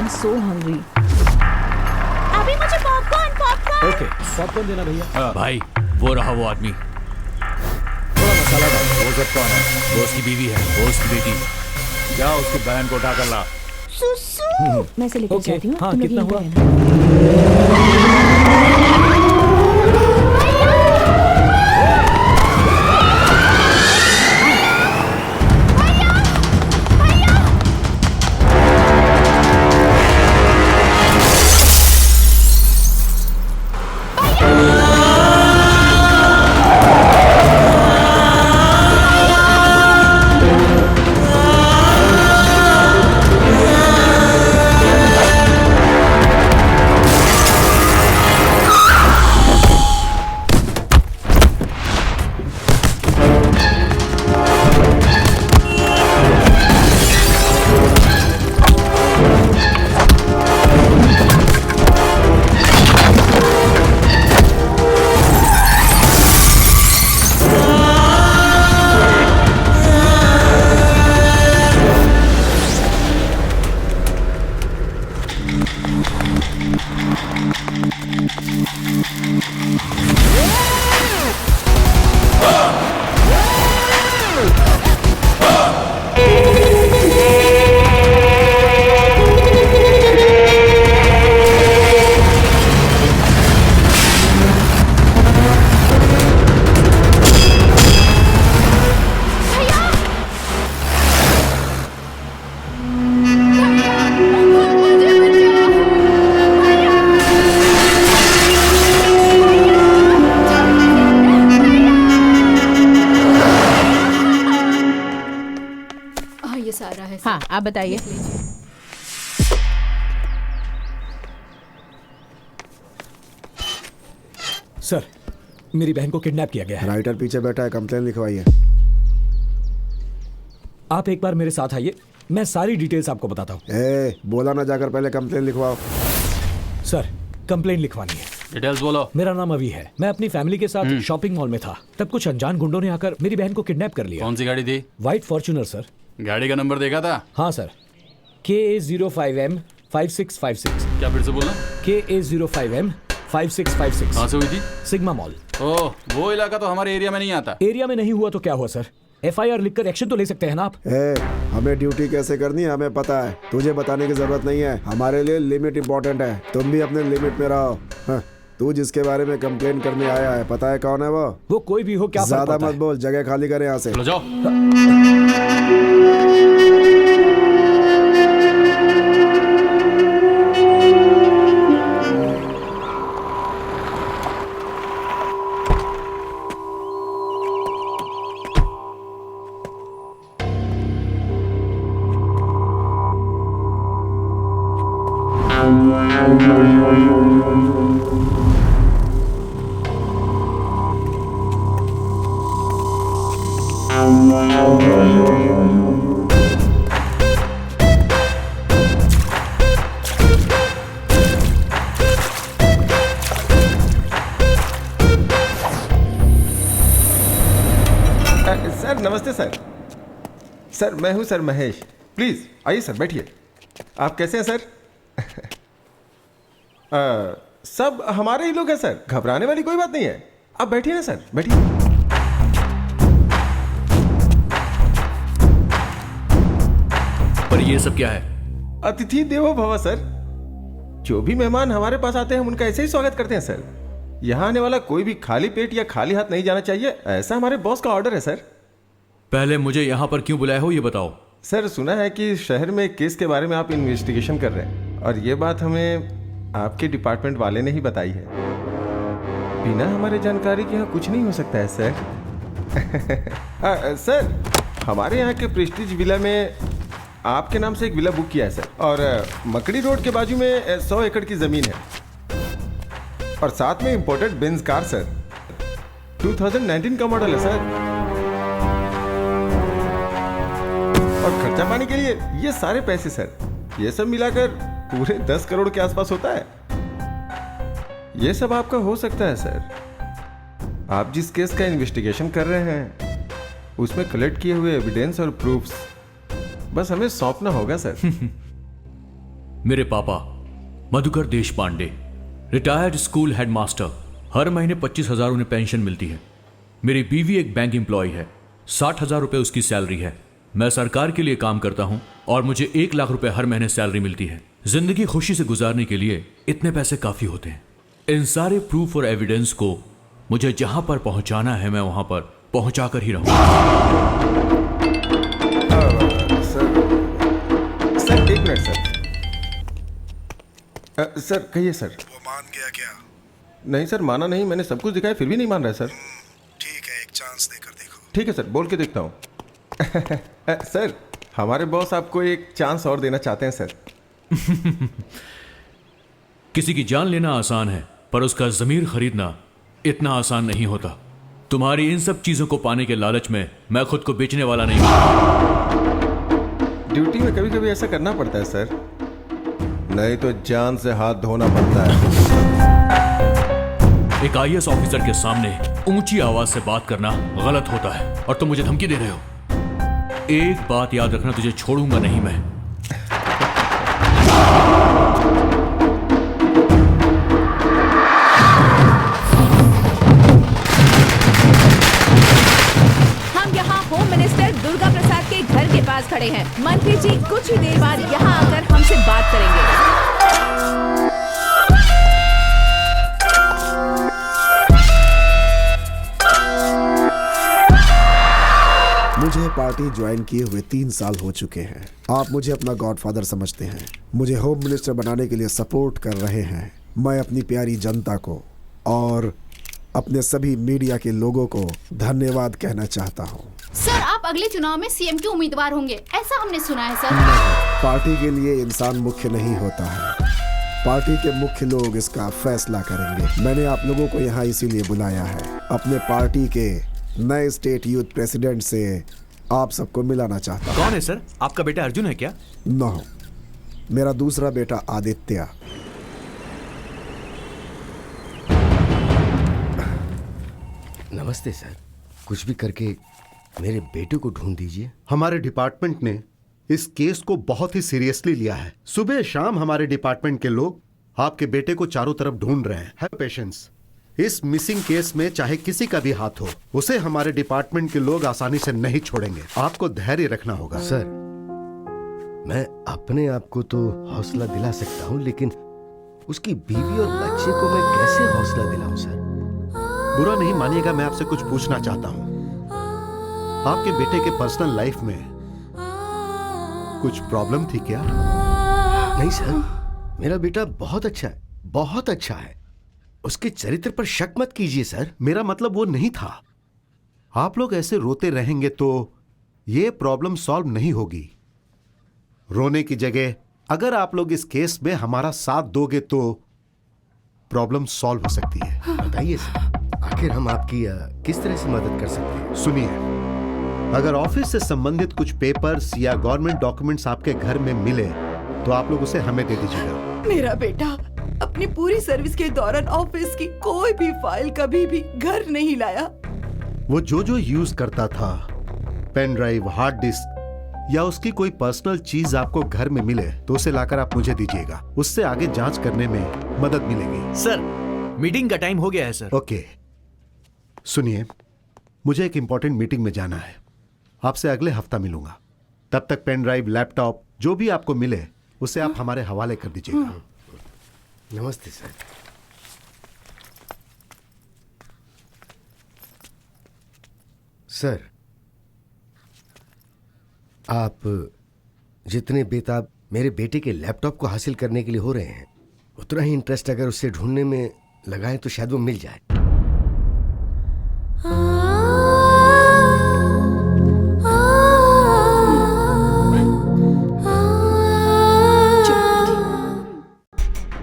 I'm so hungry. अभी मुझे popcorn. Okay, popcorn देना भैया। भाई वो रहा वो आदमी। थोड़ा मसाला डाल। वो सब कौन है? वो उसकी बीवी है, वो उसकी बेटी। जा उसकी बहन को उठा कर ला। सुसु। मैं इसे लेकर ओके, जाती हूँ। हाँ, तुम लोग कितना यहीं पे हुआ? रहना। ये सारा है। हाँ, आप बताइए। सर, मेरी बहन को किडनैप किया गया है। राइटर पीछे बैठा है, कंप्लेन लिखवाइए। आप एक बार मेरे साथ आइए, मैं सारी डिटेल्स आपको बताता हूँ। बोला ना, जाकर पहले कंप्लेन लिखवाओ। सर, कंप्लेन लिखवानी है। डिटेल्स बोलो। मेरा नाम अभी है। मैं अपनी फैमिली के साथ शॉपिंग मॉल में था, तब कुछ अनजान गुंडों ने आकर मेरी बहन को किडनैप कर लिया। कौन सी गाड़ी थी? White Fortuner sir. गाड़ी का नंबर देखा था? हाँ सर, KA05M 5656। क्या फिर से बोलना? KA05M 5656। कहाँ से हुई थी? Sigma mall. ओह, वो इलाका तो हमारे एरिया में नहीं आता। एरिया में नहीं हुआ तो क्या हुआ सर? FIR लिखकर एक्शन तो ले सकते हैं ना आप। हमें ड्यूटी कैसे करनी है हमें पता है, तुझे बताने की जरूरत नहीं है। हमारे लिए लिमिट इम्पोर्टेंट है, तुम भी अपने लिमिट में रहो। हाँ, तू जिसके बारे में कंप्लेन करने आया है, पता है कौन है वो? वो कोई भी हो, क्या फर्क ज्यादा पड़ता मत है? बोल, जगह खाली करे यहाँ से। चलो जाओ। सर नमस्ते सर। सर मैं हूं सर महेश। प्लीज़ आइए सर, बैठिए। आप कैसे हैं सर? सब हमारे ही लोग हैं सर, घबराने वाली कोई बात नहीं है। आप बैठिए ना सर, बैठिए। पर ये सब क्या है? अतिथि देवो भव सर। जो भी मेहमान हमारे पास आते हैं हम उनका ऐसे ही स्वागत करते हैं सर। यहाँ आने वाला कोई भी खाली पेट या खाली हाथ नहीं जाना चाहिए, ऐसा हमारे बॉस का ऑर्डर है सर। पहले मुझे यहाँ पर क्यों बुलाया हो ये बताओ। सर सुना है कि शहर में एक केस के बारे में आप इन्वेस्टिगेशन कर रहे हैं, और ये बात हमें आपके डिपार्टमेंट वाले ने ही बताई है। बिना हमारे जानकारी के यहाँ कुछ नहीं हो सकता है सर। सर हमारे यहाँ के प्रेस्टीज विला में आपके नाम से एक विला बुक किया है सर, और मकड़ी रोड के बाजू में 100 एकड़ की जमीन है, और साथ में इंपोर्टेड बेंज कार सर। 2019 का मॉडल है सर। और खर्चा पानी के लिए ये सारे पैसे सर, ये सब मिलाकर पूरे 10 करोड़ के आसपास होता है। ये सब आपका हो सकता है सर। आप जिस केस का इन्वेस्टिगेशन कर रहे हैं उसमें कलेक्ट किए हुए एविडेंस और प्रूफ्स बस हमें सौंपना होगा सर। मेरे पापा मधुकर देश पांडे, रिटायर्ड स्कूल हेडमास्टर, हर महीने 25,000 उन्हें पेंशन मिलती है। मेरी बीवी एक बैंक एम्प्लॉय है, 60,000 रुपये उसकी सैलरी है। मैं सरकार के लिए काम करता हूं और मुझे 1 लाख रुपए हर महीने सैलरी मिलती है। जिंदगी खुशी से गुजारने के लिए इतने पैसे काफी होते हैं। इन सारे प्रूफ और एविडेंस को मुझे जहां पर पहुंचाना है मैं वहां पर पहुंचा कर ही रहूंगा। सर एक मिनट सर। सर कहिए सर। वो मान गया क्या? नहीं सर, माना नहीं, मैंने सब कुछ दिखाया फिर भी नहीं मान रहा है सर। ठीक है, एक चांस देकर देखो। ठीक है सर, बोल के देखता हूँ। सर हमारे बॉस आपको एक चांस और देना चाहते हैं सर। किसी की जान लेना आसान है पर उसका जमीर खरीदना इतना आसान नहीं होता। तुम्हारी इन सब चीजों को पाने के लालच में मैं खुद को बेचने वाला नहीं हूं। ड्यूटी में कभी कभी ऐसा करना पड़ता है सर, नहीं तो जान से हाथ धोना पड़ता है। एक आईएएस ऑफिसर के सामने ऊंची आवाज से बात करना गलत होता है और तुम मुझे धमकी दे रहे हो। एक बात याद रखना, तुझे छोड़ूंगा नहीं मैं। हम यहाँ होम मिनिस्टर दुर्गा प्रसाद के घर के पास खड़े हैं। मंत्री जी कुछ ही देर बाद यहाँ आकर हमसे बात करेंगे। मुझे पार्टी ज्वाइन किए हुए 3 साल हो चुके हैं। आप मुझे अपना गॉडफादर समझते हैं, मुझे होम मिनिस्टर बनाने के लिए सपोर्ट कर रहे हैं। मैं अपनी प्यारी जनता को और अपने सभी मीडिया के लोगों को धन्यवाद कहना चाहता हूँ। सर आप अगले चुनाव में सीएम के उम्मीदवार होंगे, ऐसा हमने सुना है सर। पार्टी के लिए इंसान मुख्य नहीं होता है, पार्टी के मुख्य लोग इसका फैसला करेंगे। मैंने आप लोगों को यहाँ इसीलिए बुलाया है। अपने पार्टी के नए स्टेट यूथ प्रेसिडेंट से आप सबको मिलाना चाहता हूँ। कौन है सर? आपका बेटा अर्जुन है क्या? नो, मेरा दूसरा बेटा आदित्य। नमस्ते सर, कुछ भी करके मेरे बेटे को ढूंढ दीजिए। हमारे डिपार्टमेंट ने इस केस को बहुत ही सीरियसली लिया है। सुबह शाम हमारे डिपार्टमेंट के लोग आपके बेटे को चारों तरफ ढूंढ रहे हैं। Have patience. इस मिसिंग केस में चाहे किसी का भी हाथ हो, उसे हमारे डिपार्टमेंट के लोग आसानी से नहीं छोड़ेंगे। आपको धैर्य रखना होगा। सर, मैं अपने आप को तो हौसला दिला सकता हूँ, लेकिन उसकी बीवी और बच्चे को मैं कैसे हौसला दिलाऊं सर? बुरा नहीं मानिएगा, मैं आपसे कुछ पूछना चाहता हूँ। आपके बेटे के पर्सनल लाइफ में कुछ प्रॉब्लम थी क्या? नहीं सर, मेरा बेटा बहुत अच्छा है, बहुत अच्छा है। उसके चरित्र पर शक मत कीजिए सर। मेरा मतलब वो नहीं था। आप लोग ऐसे रोते रहेंगे तो ये प्रॉब्लम सॉल्व नहीं होगी। रोने की जगह अगर आप लोग इस केस में हमारा साथ दोगे तो प्रॉब्लम सॉल्व हो सकती है। बताइए सर, आखिर हम आपकी किस तरह से मदद कर सकते हैं? सुनिए, अगर ऑफिस से संबंधित कुछ पेपर्स या गवर्नमेंट डॉक्यूमेंट्स आपके घर में मिले तो आप लोग उसे हमें दे दीजिएगा। मेरा बेटा अपनी पूरी सर्विस के दौरान ऑफिस की कोई भी फाइल कभी भी घर नहीं लाया। वो जो यूज करता था, पेन ड्राइव, हार्ड डिस्क या उसकी कोई पर्सनल चीज आपको घर में मिले तो उसे लाकर आप मुझे दीजिएगा। उससे आगे जांच करने में मदद मिलेगी। सर, मीटिंग का टाइम हो गया है सर। ओके, सुनिए, मुझे एक इंपॉर्टेंट मीटिंग में जाना है। आपसे अगले हफ्ता मिलूंगा। तब तक पेन ड्राइव, लैपटॉप जो भी आपको मिले उसे आप हमारे हवाले कर दीजिएगा। नमस्ते सर। सर, आप जितने बेताब मेरे बेटे के लैपटॉप को हासिल करने के लिए हो रहे हैं, उतना ही इंटरेस्ट अगर उससे ढूंढने में लगाएं तो शायद वो मिल जाए।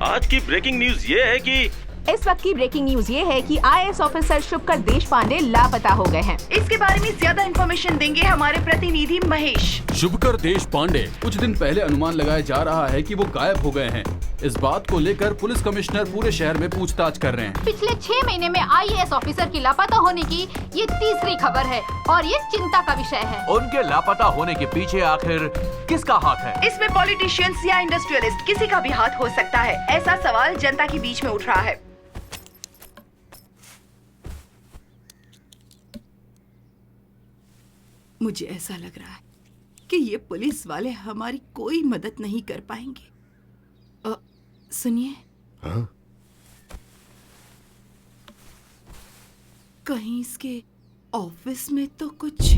आज की ब्रेकिंग न्यूज ये है कि इस वक्त की ब्रेकिंग न्यूज ये है कि आईएएस ऑफिसर शुभकर देश पांडे लापता हो गए हैं। इसके बारे में ज्यादा इन्फॉर्मेशन देंगे हमारे प्रतिनिधि महेश। शुभकर देश पांडे, कुछ दिन पहले अनुमान लगाया जा रहा है कि वो गायब हो गए हैं। इस बात को लेकर पुलिस कमिश्नर पूरे शहर में पूछताछ कर रहे हैं। पिछले 6 महीने में IAS ऑफिसर की लापता होने की ये तीसरी खबर है और ये चिंता का विषय है। उनके लापता होने के पीछे आखिर किसका हाथ है? इसमें पॉलिटिशियंस या इंडस्ट्रियलिस्ट किसी का भी हाथ हो सकता है। ऐसा सवाल जनता के बीच में उठ रहा है। मुझे ऐसा लग रहा है कि ये पुलिस वाले हमारी कोई मदद नहीं कर पाएंगे। सुनिए, कहीं इसके ऑफिस में तो कुछ कैसी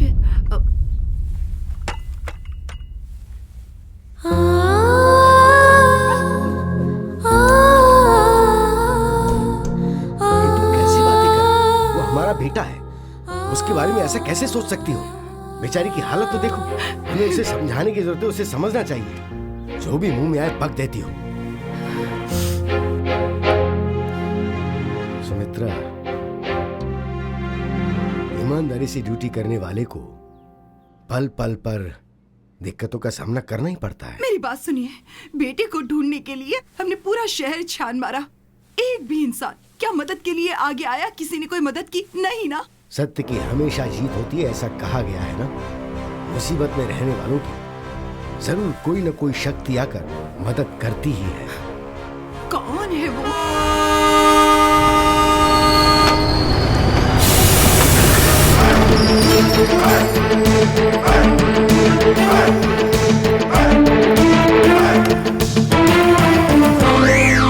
बातें कर रही हो? वो हमारा बेटा है, उसके बारे में ऐसा कैसे सोच सकती हो? बेचारी की हालत तो देखो। हमें उसे समझाने की जरूरत है, उसे समझना चाहिए। जो भी मुंह में आए बक देती हो। सुमित्रा, ईमानदारी से ड्यूटी करने वाले को पल पल पर दिक्कतों का सामना करना ही पड़ता है। मेरी बात सुनिए, बेटे को ढूंढने के लिए हमने पूरा शहर छान मारा। एक भी इंसान क्या मदद के लिए आगे आया? किसी ने कोई मदद की? नहीं ना। सत्य की हमेशा जीत होती है, ऐसा कहा गया है ना। मुसीबत में रहने वालों की जरूर कोई न कोई शक्ति आकर मदद करती ही है। कौन है वो?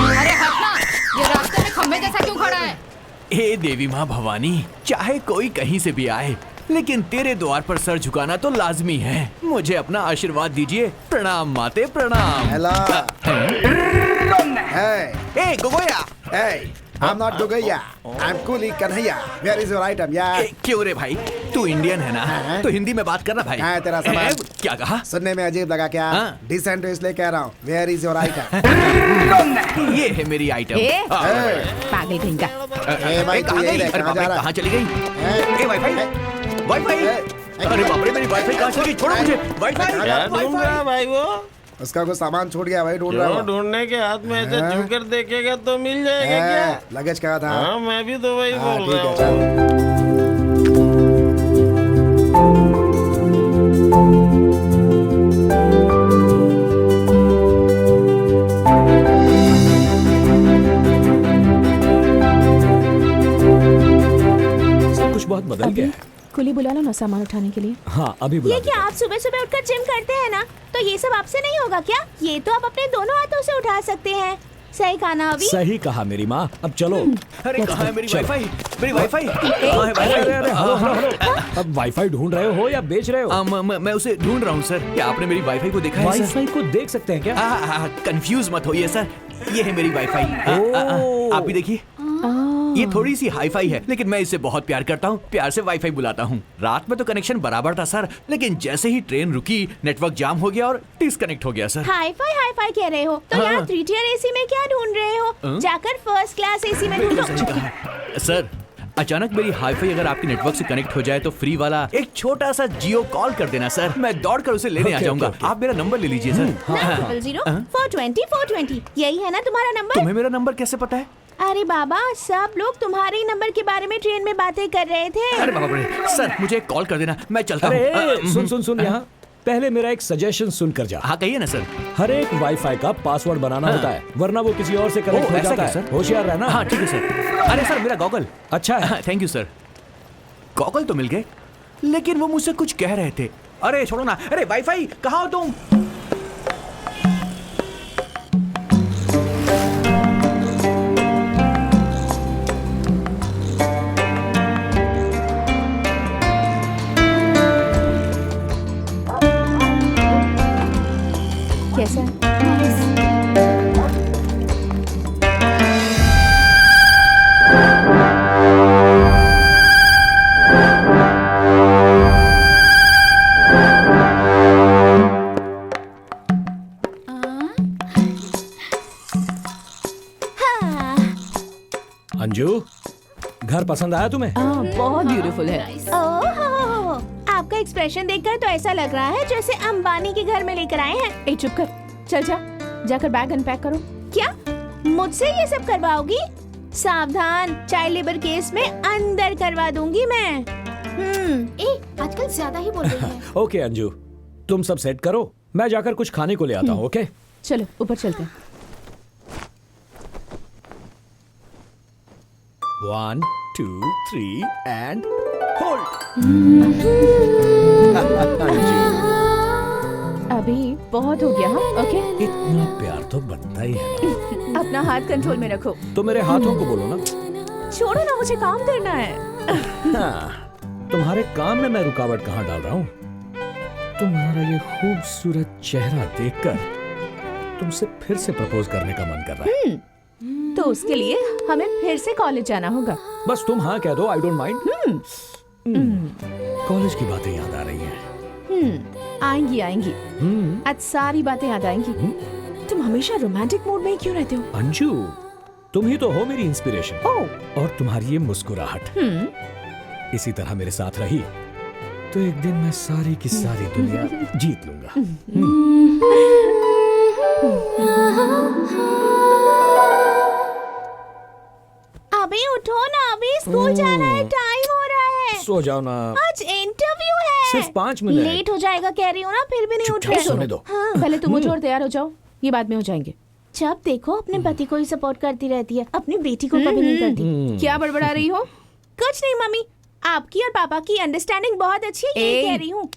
अरे हटना, ये रास्ते में खंबे जैसा क्यों खड़ा है? हे देवी माँ भवानी, चाहे कोई कहीं से भी आए, लेकिन तेरे द्वार पर सर झुकाना तो लाजमी है। मुझे अपना आशीर्वाद दीजिए। प्रणाम माते, प्रणाम। Hello. Hey, Gogoya! Hey, I'm not Gogoya. I'm Kuli Kanhaiya. Where is your item, यार? क्यों रे भाई? तू इंडियन है ना? तो हिंदी में बात करना भाई। हाँ, तेरा सामान। क्या कहा? सुनने में अजीब लगा क्या? डिसेंट इसलिए कह रहा हूँ। Where is your item? ये है मेरी आइटम। पागल कहीं का। भाई तू यही देख, कहाँ जा रहा? कहाँ चली गई? वाईफाई? अरे बाप रे, मेरी वाईफाई कहाँ चली गई? छोड़ो मुझे। वाईफाई? क्या ढूंढ रहा भाई वो? उसका कुछ सामान छूट गया भाई, ढूंढ रहा हूँ। ढूंढने के हाथ में ऐसे झुककर देखेगा तो मिल जाएगा क्या? लगेज कहाँ था? हाँ, मैं भी तो वही बोल रहा हूँ। सब कुछ बहुत बदल गया है। कुली बुला लो ना सामान उठाने के लिए। हाँ, अभी बुला ये क्या आप सुबह सुबह उठकर जिम करते हैं ना? तो ये सब आपसे नहीं होगा क्या? ये तो आप अपने दोनों हाथों से उठा सकते हैं। सही कहा ना अभी? सही कहा मेरी माँ। अब चलो। अरे कहाँ है मेरी वाईफाई? मेरी वाईफाई? अरे हेलो। अब वाईफाई ढूंढ रहे हो या बेच रहे हो? मैं उसे ढूंढ रहा हूँ सर। क्या आपने मेरी वाईफाई को देखा है? वाईफाई को देख सकते हैं क्या? कंफ्यूज मत होइए सर, ये है मेरी वाईफाई। आप भी देखिए। ये थोड़ी सी हाईफाई है, लेकिन मैं इसे बहुत प्यार करता हूँ। प्यार से वाईफाई बुलाता हूँ। रात में तो कनेक्शन बराबर था सर, लेकिन जैसे ही ट्रेन रुकी नेटवर्क जाम हो गया और डिस्कनेक्ट हो गया सर। हाईफाई कह रहे हो तो यहाँ 3 tier AC में क्या ढूंढ रहे हो? जाकर फर्स्ट क्लास AC में ढूंढो। सर, अचानक मेरी हाईफाई अगर आपके नेटवर्क से कनेक्ट हो जाए तो फ्री वाला एक छोटा सा जियो कॉल कर देना सर। मैं दौड़कर उसे लेने आ जाऊंगा। आप मेरा नंबर ले लीजिए सर। 420 यही है ना तुम्हारा नंबर? तुम्हें मेरा नंबर कैसे पता है? अरे बाबा, सब लोग तुम्हारे ही नंबर के बारे में ट्रेन में बातें कर रहे थे। अरे बाबा सर, मुझे कॉल कर देना, मैं चलता हूँ। सुन यहाँ। पहले मेरा एक सजेशन सुनकर जा। हाँ कहिए ना सर। हर एक वाईफाई का पासवर्ड बनाना होता है, वरना वो किसी और से कनेक्ट हो जाता है। होशियार रहना। हाँ ठीक है सर। अरे सर, मेरा गॉगल। अच्छा है। Thank you sir. गॉगल तो मिल गए, लेकिन वो मुझसे कुछ कह रहे थे। अरे छोड़ो ना। अरे वाईफाई कहाँ हो तुम? कैसा? अंजू, घर पसंद आया तुम्हें? बहुत ब्यूटीफुल है। ओह, आपका एक्सप्रेशन देखकर तो ऐसा लग रहा है जैसे अंबानी के घर में लेकर आए हैं। ए चुप कर, चल जा, जाकर बैग अनपैक करो। क्या मुझसे ये सब करवाओगी? सावधान, चाइल्ड लेबर केस में अंदर करवा दूंगी मैं। आजकल ज्यादा ही बोल रही है। ओके अंजू, तुम सब सेट करो, मैं जाकर कुछ खाने को ले आता हूँ। ओके चलो ऊपर चलते हैं। 1 2 3 एंड होल्ड। अभी बहुत हो गया। ओके, इतना प्यार तो बनता ही है। अपना हाथ कंट्रोल में रखो। तो मेरे हाथों को बोलो ना। छोड़ो ना, मुझे काम करना है। तुम्हारे काम में मैं रुकावट कहाँ डाल रहा हूँ? तुम्हारा ये खूबसूरत चेहरा देखकर तुमसे फिर से प्रपोज करने का मन कर रहा है। तो उसके लिए हमें फिर से कॉलेज जाना होगा। बस तुम हाँ कह दो, आई डोंट माइंड। कॉलेज की बातें याद आ रही हैं। आएंगी आएंगी, आज सारी बातें याद आएंगी। तुम हमेशा रोमांटिक मूड में ही क्यों रहते हो? अंजू, तुम ही तो हो मेरी इंस्पिरेशन। और तुम्हारी ये मुस्कुराहट इसी तरह मेरे साथ रही तो एक दिन मैं सारी की सारी दुनिया जीत लूंगा। अभी उठो ना, अभी स्कूल जाना है, टाइम हो रहा है। सो जाओ ना, आज इंटरव्यू है। सिर्फ 5 मिनट। लेट हो जाएगा कह रही हूँ ना, फिर भी नहीं उठ रहे। सोने दो। हाँ, पहले तुम उठो और तैयार हो जाओ, ये बाद में हो जाएंगे। जब देखो अपने पति को ही सपोर्ट करती रहती है, अपनी बेटी को कभी नहीं करती। क्या बड़बड़ा रही हो? कुछ नहीं मम्मी, आपकी और पापा की अंडरस्टैंडिंग बहुत अच्छी है, ये कह रही हूँ।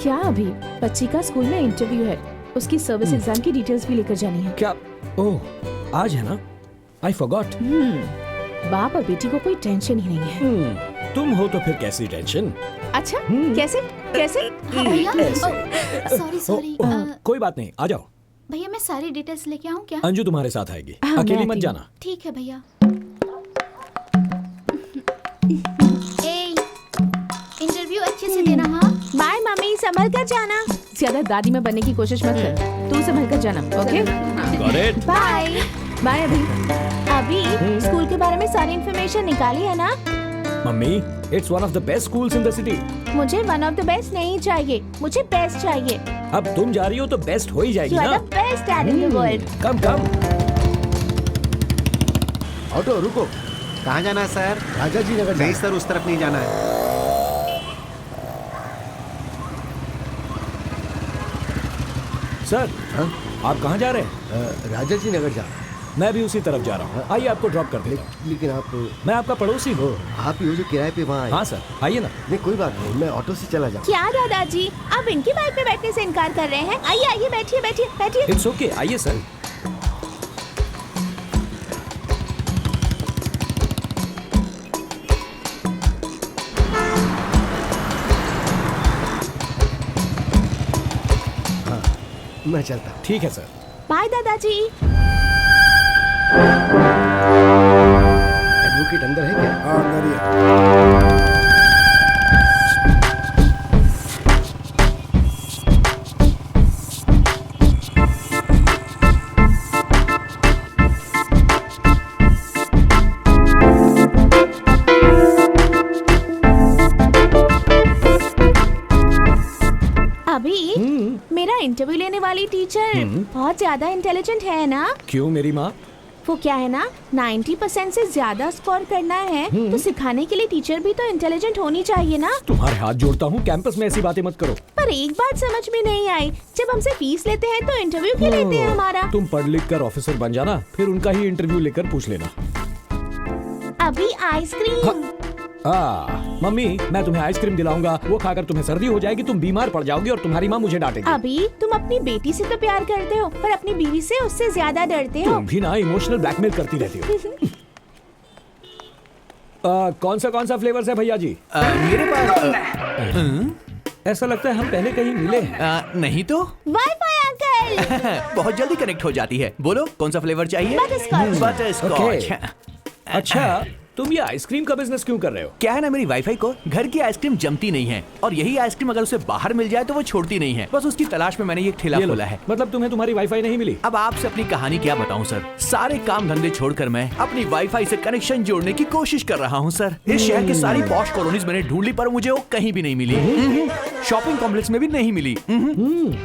क्या अभी बच्ची का स्कूल में इंटरव्यू है, उसकी सर्विस एग्जाम की डिटेल्स भी लेकर जानी है। क्या? ओह, आज है ना? I forgot. बाप और बेटी को कोई टेंशन ही नहीं है। तुम हो तो फिर कैसी टेंशन? अच्छा, कैसे कैसे? भैया, सॉरी। कोई बात नहीं, आ जाओ। भैया मैं सारी डिटेल्स लेके आऊँ क्या? अंजू तुम्हारे साथ आएगी, अकेली मत जाना। ठीक है भैया। इंटरव्यू अच्छे से देना। हाँ बाय मम्मी, संभल कर जाना। ज्यादा दादी में बनने की कोशिश मत कर, तू संभल कर जाना। Okay bye bye. अभी स्कूल के बारे में सारी इन्फॉर्मेशन निकाली है ना? Mummy, it's one of the best schools in the city. मुझे वन ऑफ द बेस्ट नहीं चाहिए, मुझे बेस्ट चाहिए। अब तुम जा रही हो तो बेस्ट हो ही जाएगी You ना। are the best dad in the world. Come. Auto रुको। कहाँ जाना है सर? राजा जी नगर। नहीं सर, उस तरफ नहीं जाना है। सर, आप कहाँ जा रहे हैं? राजा जी नगर जा। मैं भी उसी तरफ जा रहा हूँ, आइए आपको ड्रॉप कर देता हूँ। लेकिन आप? मैं आपका पड़ोसी हूँ। आप ही हो जो किराए पे वहाँ आए? हाँ सर, आइए ना। नहीं कोई बात नहीं, मैं ऑटो से चला जाऊँ। क्या दादाजी, आप इनकी बाइक पे बैठने से इनकार कर रहे हैं? आइए आइए, बैठिए बैठिए बैठिए। इट्स ओके, आइए सर। मैं चलता हूँ। ठीक है सर। बाय दादाजी। एडवोकेट अंदर है क्या? हाँ अंदर ही है। अभी मेरा इंटरव्यू लेने वाली टीचर बहुत ज्यादा इंटेलिजेंट है ना? क्यों मेरी माँ? वो क्या है ना, 90% से ज्यादा स्कोर करना है तो सिखाने के लिए टीचर भी तो इंटेलिजेंट होनी चाहिए ना। तुम्हारे हाथ जोड़ता हूँ, कैंपस में ऐसी बातें मत करो। पर एक बात समझ में नहीं आई, जब हमसे फीस लेते हैं तो इंटरव्यू क्यों लेते हैं हमारा? तुम पढ़ लिख कर ऑफिसर बन जाना, फिर उनका ही इंटरव्यू लेकर पूछ लेना। अभी आइसक्रीम। मम्मी, मैं तुम्हें आइसक्रीम दिलाऊंगा, वो खाकर तुम्हें सर्दी हो जाएगी, तुम बीमार पड़ जाओगी और तुम्हारी माँ मुझे डांटेगी। अभी तुम अपनी बेटी से तो प्यार करते हो, पर अपनी बीवी से उससे ज्यादा डरते हो। तुम भी ना इमोशनल ब्लैकमेल करती रहती हो। कौन सा फ्लेवर्स है भैया जी? मेरे पास ऐसा लगता है हम पहले कहीं मिले हैं। नहीं तो वाईफाई अंकल। बहुत जल्दी कनेक्ट हो जाती है। बोलो कौन सा फ्लेवर चाहिए? बटरस्कॉच। बटरस्कॉच। अच्छा, तुम ये आइसक्रीम का बिजनेस क्यों कर रहे हो? क्या है ना, मेरी वाईफाई को घर की आइसक्रीम जमती नहीं है और यही आइसक्रीम अगर उसे बाहर मिल जाए तो वो छोड़ती नहीं है। बस उसकी तलाश में मैंने ये ठेला खोला है। मतलब तुम्हें तुम्हारी वाईफाई नहीं मिली? अब आपसे अपनी कहानी क्या बताऊं सर। सारे काम धंधे छोड़कर मैं अपनी वाईफाई से कनेक्शन जोड़ने की कोशिश कर रहा हूं सर। इस शहर की सारी पॉश कॉलोनीज मैंने ढूंढ ली पर मुझे वो कहीं भी नहीं मिली। शॉपिंग कॉम्प्लेक्स में भी नहीं मिली।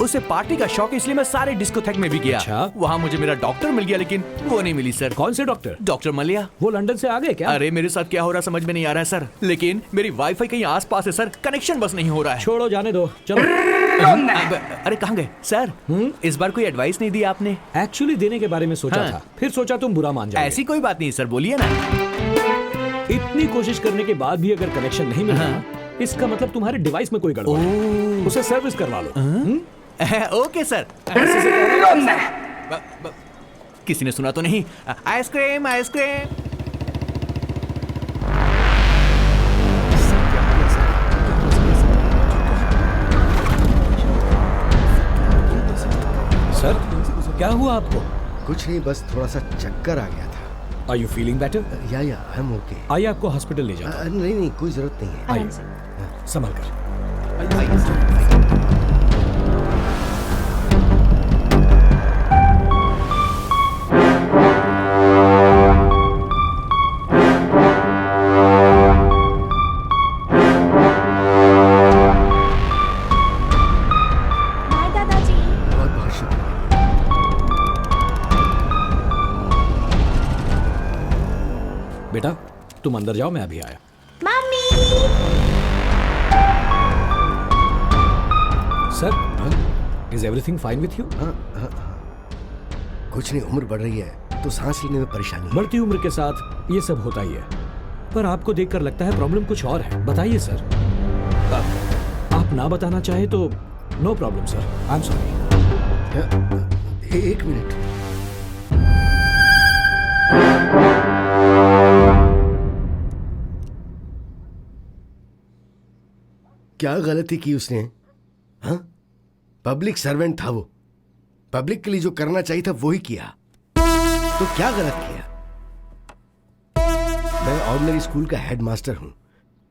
उसे पार्टी का शौक इसलिए मैं सारे डिस्कोथेक में भी गया। अच्छा? वहाँ मुझे मेरा डॉक्टर मिल गया लेकिन वो नहीं मिली सर। कौन से डॉक्टर? डॉक्टर मलिया। वो लंदन से आ गए क्या? अरे मेरे साथ क्या हो रहा समझ में नहीं आ रहा है सर, लेकिन मेरी वाईफाई कहीं आसपास है सर, कनेक्शन बस नहीं हो रहा है। छोड़ो जाने दो, चलो। अरे कहाँ गए सर? इस बार कोई एडवाइस नहीं दी आपने? एक्चुअली देने के बारे में सोचा हाँ। था, फिर सोचा तुम बुरा मान जाओगे। ऐसी कोई बात नहीं सर, बोलिए ना। इतनी कोशिश करने के बाद भी अगर कनेक्शन नहीं मिला, इसका मतलब तुम्हारे डिवाइस में कोई गड़बड़ है। उसे सर्विस करवा लो। Okay sir. किसी ने सुना तो नहीं? Ice cream ice cream. सर क्या हुआ आपको? कुछ नहीं, बस थोड़ा सा चक्कर आ गया था। Are you feeling better? या आई एम ओके। आइए आपको हॉस्पिटल ले जाओ। नहीं नहीं, कोई जरूरत नहीं है। आइए, संभल कर। बाय दादाजी। बहुत बहुत शुक्रिया। बेटा तुम अंदर जाओ, मैं अभी आया। Mummy. Sir, is everything fine with you? कुछ नहीं, उम्र बढ़ रही है तो सांस लेने में परेशानी है। बढ़ती उम्र के साथ ये सब होता ही है, पर आपको देखकर लगता है प्रॉब्लम कुछ और है। बताइए सर। आप ना बताना चाहे तो no problem sir, I am sorry. एक मिनट। क्या गलती की उसने? हाँ, पब्लिक सर्वेंट था वो, पब्लिक के लिए जो करना चाहिए था वो ही किया, तो क्या गलत किया? मैं ऑर्डिनरी स्कूल का हेडमास्टर हूं,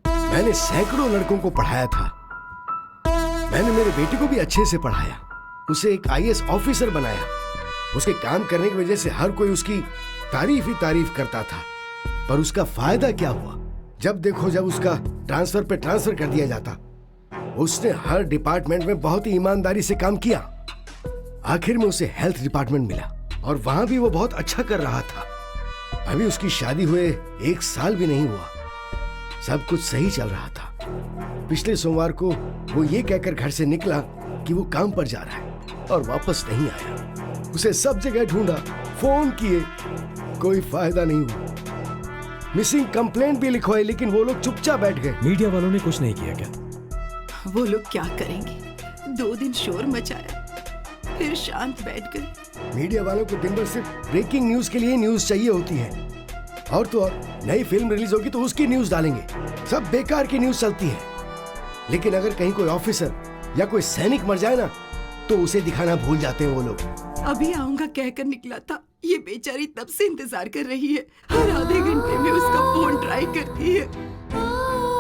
मैंने सैकड़ों लड़कों को पढ़ाया था, मैंने मेरे बेटे को भी अच्छे से पढ़ाया, उसे एक आईएएस ऑफिसर बनाया। उसके काम करने की वजह से हर कोई उसकी तारीफ ही तारीफ करता था, पर उसका फायदा क्या हुआ? जब देखो जब उसका ट्रांसफर पे ट्रांसफर कर दिया जाता। उसने हर डिपार्टमेंट में बहुत ही ईमानदारी से काम किया। आखिर में उसे हेल्थ डिपार्टमेंट मिला और वहां भी वो बहुत अच्छा कर रहा था। अभी उसकी शादी हुए 1 साल भी नहीं हुआ, सब कुछ सही चल रहा था। पिछले सोमवार को वो ये कहकर घर से निकला कि वो काम पर जा रहा है और वापस नहीं आया। उसे सब जगह ढूंढा, फोन किए, कोई फायदा नहीं हुआ। मिसिंग कंप्लेंट भी लिखवाई लेकिन वो लोग चुपचाप बैठ गए। मीडिया वालों ने कुछ नहीं किया क्या? वो लोग क्या करेंगे? 2 दिन शोर मचाया, फिर शांत बैठ गए। मीडिया वालों को दिन भर सिर्फ ब्रेकिंग न्यूज के लिए न्यूज चाहिए होती है, और तो और नई फिल्म रिलीज होगी तो उसकी न्यूज डालेंगे। सब बेकार की न्यूज चलती है, लेकिन अगर कहीं कोई ऑफिसर या कोई सैनिक मर जाए ना तो उसे दिखाना भूल जाते हैं वो लोग। अभी आऊंगा कहकर निकला था, ये बेचारी तब से इंतजार कर रही है। हर आधे घंटे में उसका फोन ट्राई करती है।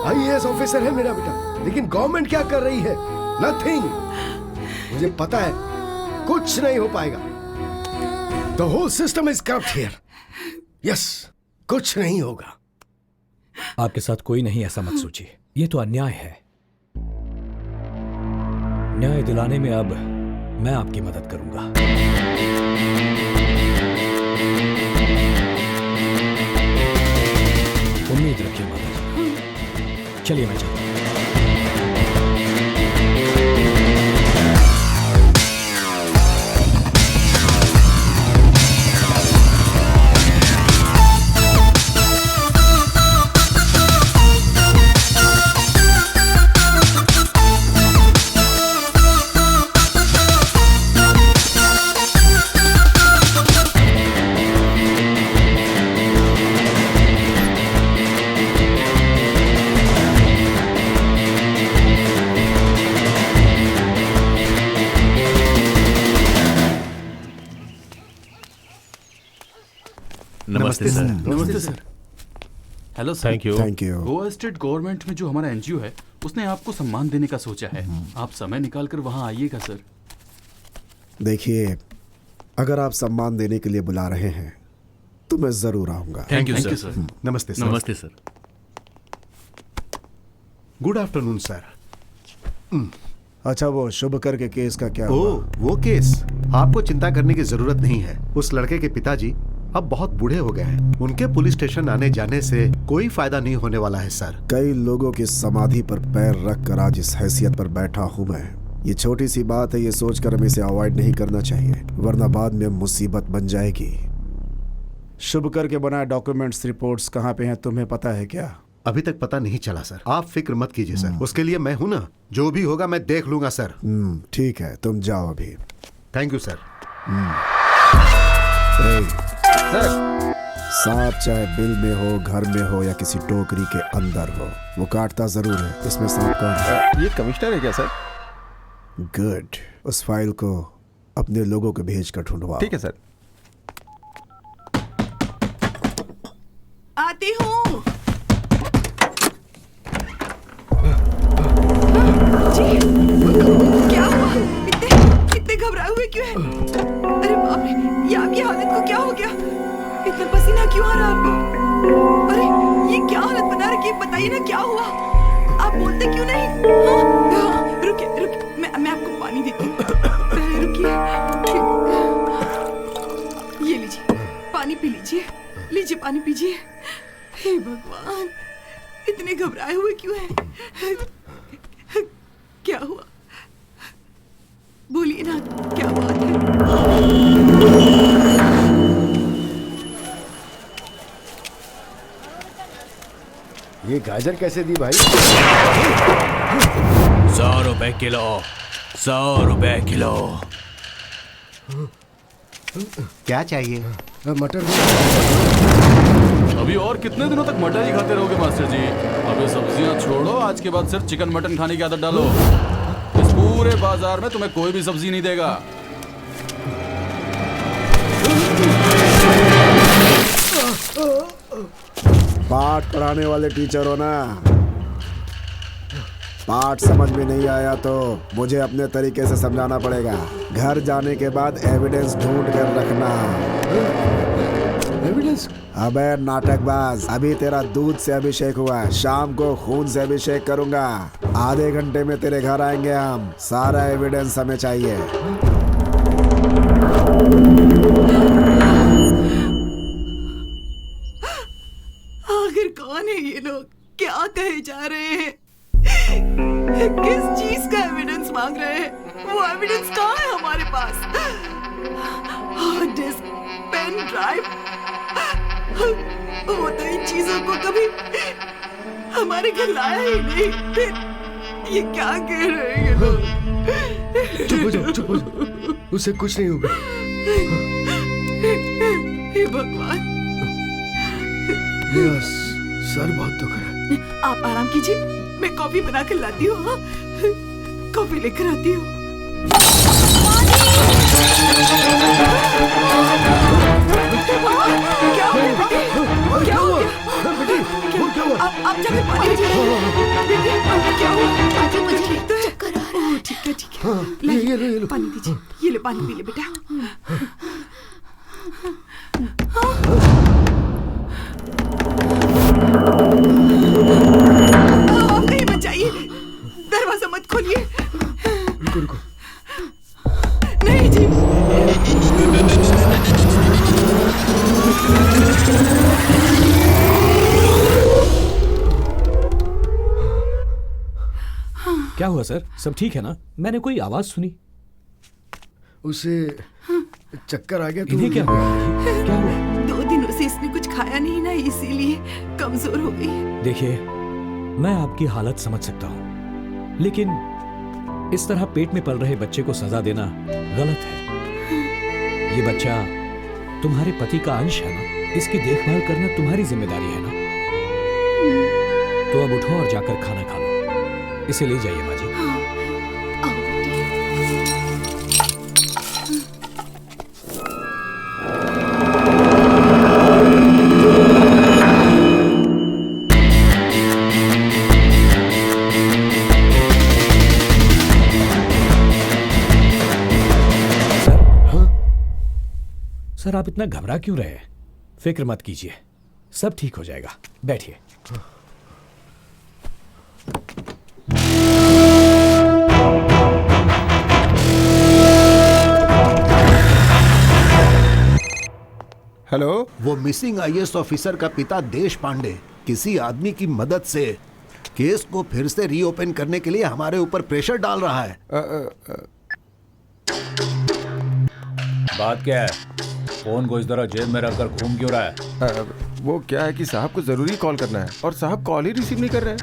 आईएएस ऑफिसर है मेरा बेटा, लेकिन गवर्नमेंट क्या कर रही है? नथिंग। मुझे पता है कुछ नहीं हो पाएगा। The whole system is corrupt here. Yes, कुछ नहीं होगा। आपके साथ कोई नहीं, ऐसा मत सोचिए, ये तो अन्याय है। न्याय दिलाने में अब मैं आपकी मदद करूंगा। उम्मीद रखिए मदद। चलिए मैं चलता हूं। नमस्ते सर। नमस्ते sir. Hello sir. Thank you. Thank you. Goa state government में जो हमारा एनजीओ है उसने आपको सम्मान देने का सोचा है। आप समय निकाल कर वहाँ आइएगा सर। देखिए, अगर आप सम्मान देने के लिए बुला रहे हैं तो मैं जरूर आऊंगा। Thank you sir. नमस्ते सर। नमस्ते सर। Good afternoon sir. अच्छा, वो शुभकर के केस का क्या ओ, हुआ? वो केस आपको चिंता करने की जरूरत नहीं है। उस लड़के के पिताजी अब बहुत बूढ़े हो गए हैं। उनके पुलिस स्टेशन आने जाने से कोई फायदा नहीं होने वाला है सर। कई लोगों की समाधि पर पैर रख कर आज इस हैसियत पर बैठा हूँ मैं। ये छोटी सी बात है, ये सोचकर हमें इसे अवॉइड नहीं करना चाहिए, वरना बाद में मुसीबत बन जाएगी। शुभकर के बनाए डॉक्यूमेंट्स रिपोर्ट्स कहाँ पे हैं, तुम्हें पता है क्या? अभी तक पता नहीं चला सर। आप फिक्र मत कीजिए सर, उसके लिए मैं हूं ना। जो भी होगा मैं देख लूंगा सर। ठीक है, तुम जाओ अभी। Thank you sir. सांप चाहे बिल में हो, घर में हो या किसी टोकरी के अंदर हो, वो काटता जरूर है। इसमें सांप कौन है? ये कमिश्नर है क्या सर? गुड, उस फाइल को अपने लोगों को भेज कर ढूंढवाओ। ठीक है सर। आती हूँ। जी, क्या हुआ? इतने घबराए हुए क्यों हैं? अरे बाप रे, ये आपकी हालत को क्या हो गया? इतना पसीना क्यों आ रहा है आपको? अरे ये क्या हालत बना रखी है? बताइए ना क्या हुआ? आप बोलते क्यों नहीं? हाँ, रुकिए, मैं आपको पानी देती हूँ। पहले रुकिए। ये लीजिए, पानी पी लीजिए। लीजिए, पानी पीजिए। हे भगवान, इतने घबराए हुए क्यों हैं? क्या हुआ? बोलिए ना, क्या बात है? ये गाजर कैसे दी भाई? 100 रुपए किलो। 100 रुपए किलो। क्या चाहिए? मटर। अभी और कितने दिनों तक मटर ही खाते रहोगे मास्टर जी? अबे सब्जियां छोड़ो, आज के बाद सिर्फ चिकन मटन खाने की आदत डालो। इस पूरे बाजार में तुम्हें कोई भी सब्जी नहीं देगा। पाठ पढ़ाने वाले टीचर हो ना? पाठ समझ में नहीं आया तो मुझे अपने तरीके से समझाना पड़ेगा। घर जाने के बाद एविडेंस ढूंढ कर रखना। एविडेंस? अबे नाटकबाज, अभी तेरा दूध से अभिषेक हुआ है, शाम को खून से अभिषेक करूंगा। आधे घंटे में तेरे घर आएंगे हम। सारा एविडेंस हमें चाहिए। आखिर कौन है ये लोग? क्या कहे जा रहे हैं? किस चीज का एविडेंस मांग रहे हैं? वो एविडेंस कहाँ है हमारे पास? हार्ड डिस्क, पेन ड्राइव, वो तो इन चीजों को कभी हमारे घर लाया ही नहीं। फिर ये क्या कह रहे हैं ये लोग? चुप हो जाओ, चुप हो जाओ। उससे कुछ नहीं होगा। हे भगवान, मेरा सर बहुत दुख रहा है। आप आराम कीजिए, मैं कॉफी बना कर लाती हूँ। हाँ, कॉफी लेकर आती हूँ। क्या हो गया बेटी? क्या हो गया? आप जाकर पानी लीजिए। बेटी, क्या हुआ? आजी, मुझे चक्कर आ रहा है। ठीक है, ठीक है। ये लो। पानी दीजिए। ये ले, पानी पी ले बेटा। आप कहीं मत जाइए, दरवाजा मत खोलिए। रुको। नहीं जी। क्या हुआ सर? सब ठीक है ना? मैंने कोई आवाज सुनी। उसे चक्कर आ गया तो इन्हें क्या हुआ? क्या हुआ? 2 दिनों से इसने कुछ खाया नहीं ना, इसीलिए कमजोर हो गई। देखिए, मैं आपकी हालत समझ सकता हूँ, लेकिन इस तरह पेट में पल रहे बच्चे को सजा देना गलत है। ये बच्चा तुम्हारे पति का अंश है ना, इसकी देखभाल करना तुम्हारी जिम्मेदारी है ना। तो अब उठो और जाकर खाना खा लो। इसे ले जाइए माँ जी। सर आप इतना घबरा क्यों रहे हैं? फिक्र मत कीजिए, सब ठीक हो जाएगा। बैठिए। हेलो, वो मिसिंग आईएएस ऑफिसर का पिता देश पांडे किसी आदमी की मदद से केस को फिर से रीओपन करने के लिए हमारे ऊपर प्रेशर डाल रहा है। बात क्या है? फोन को इस तरह जेब में रखकर घूम क्यों रहा है? वो क्या है कि साहब को जरूरी कॉल करना है और साहब कॉल ही रिसीव नहीं कर रहे हैं।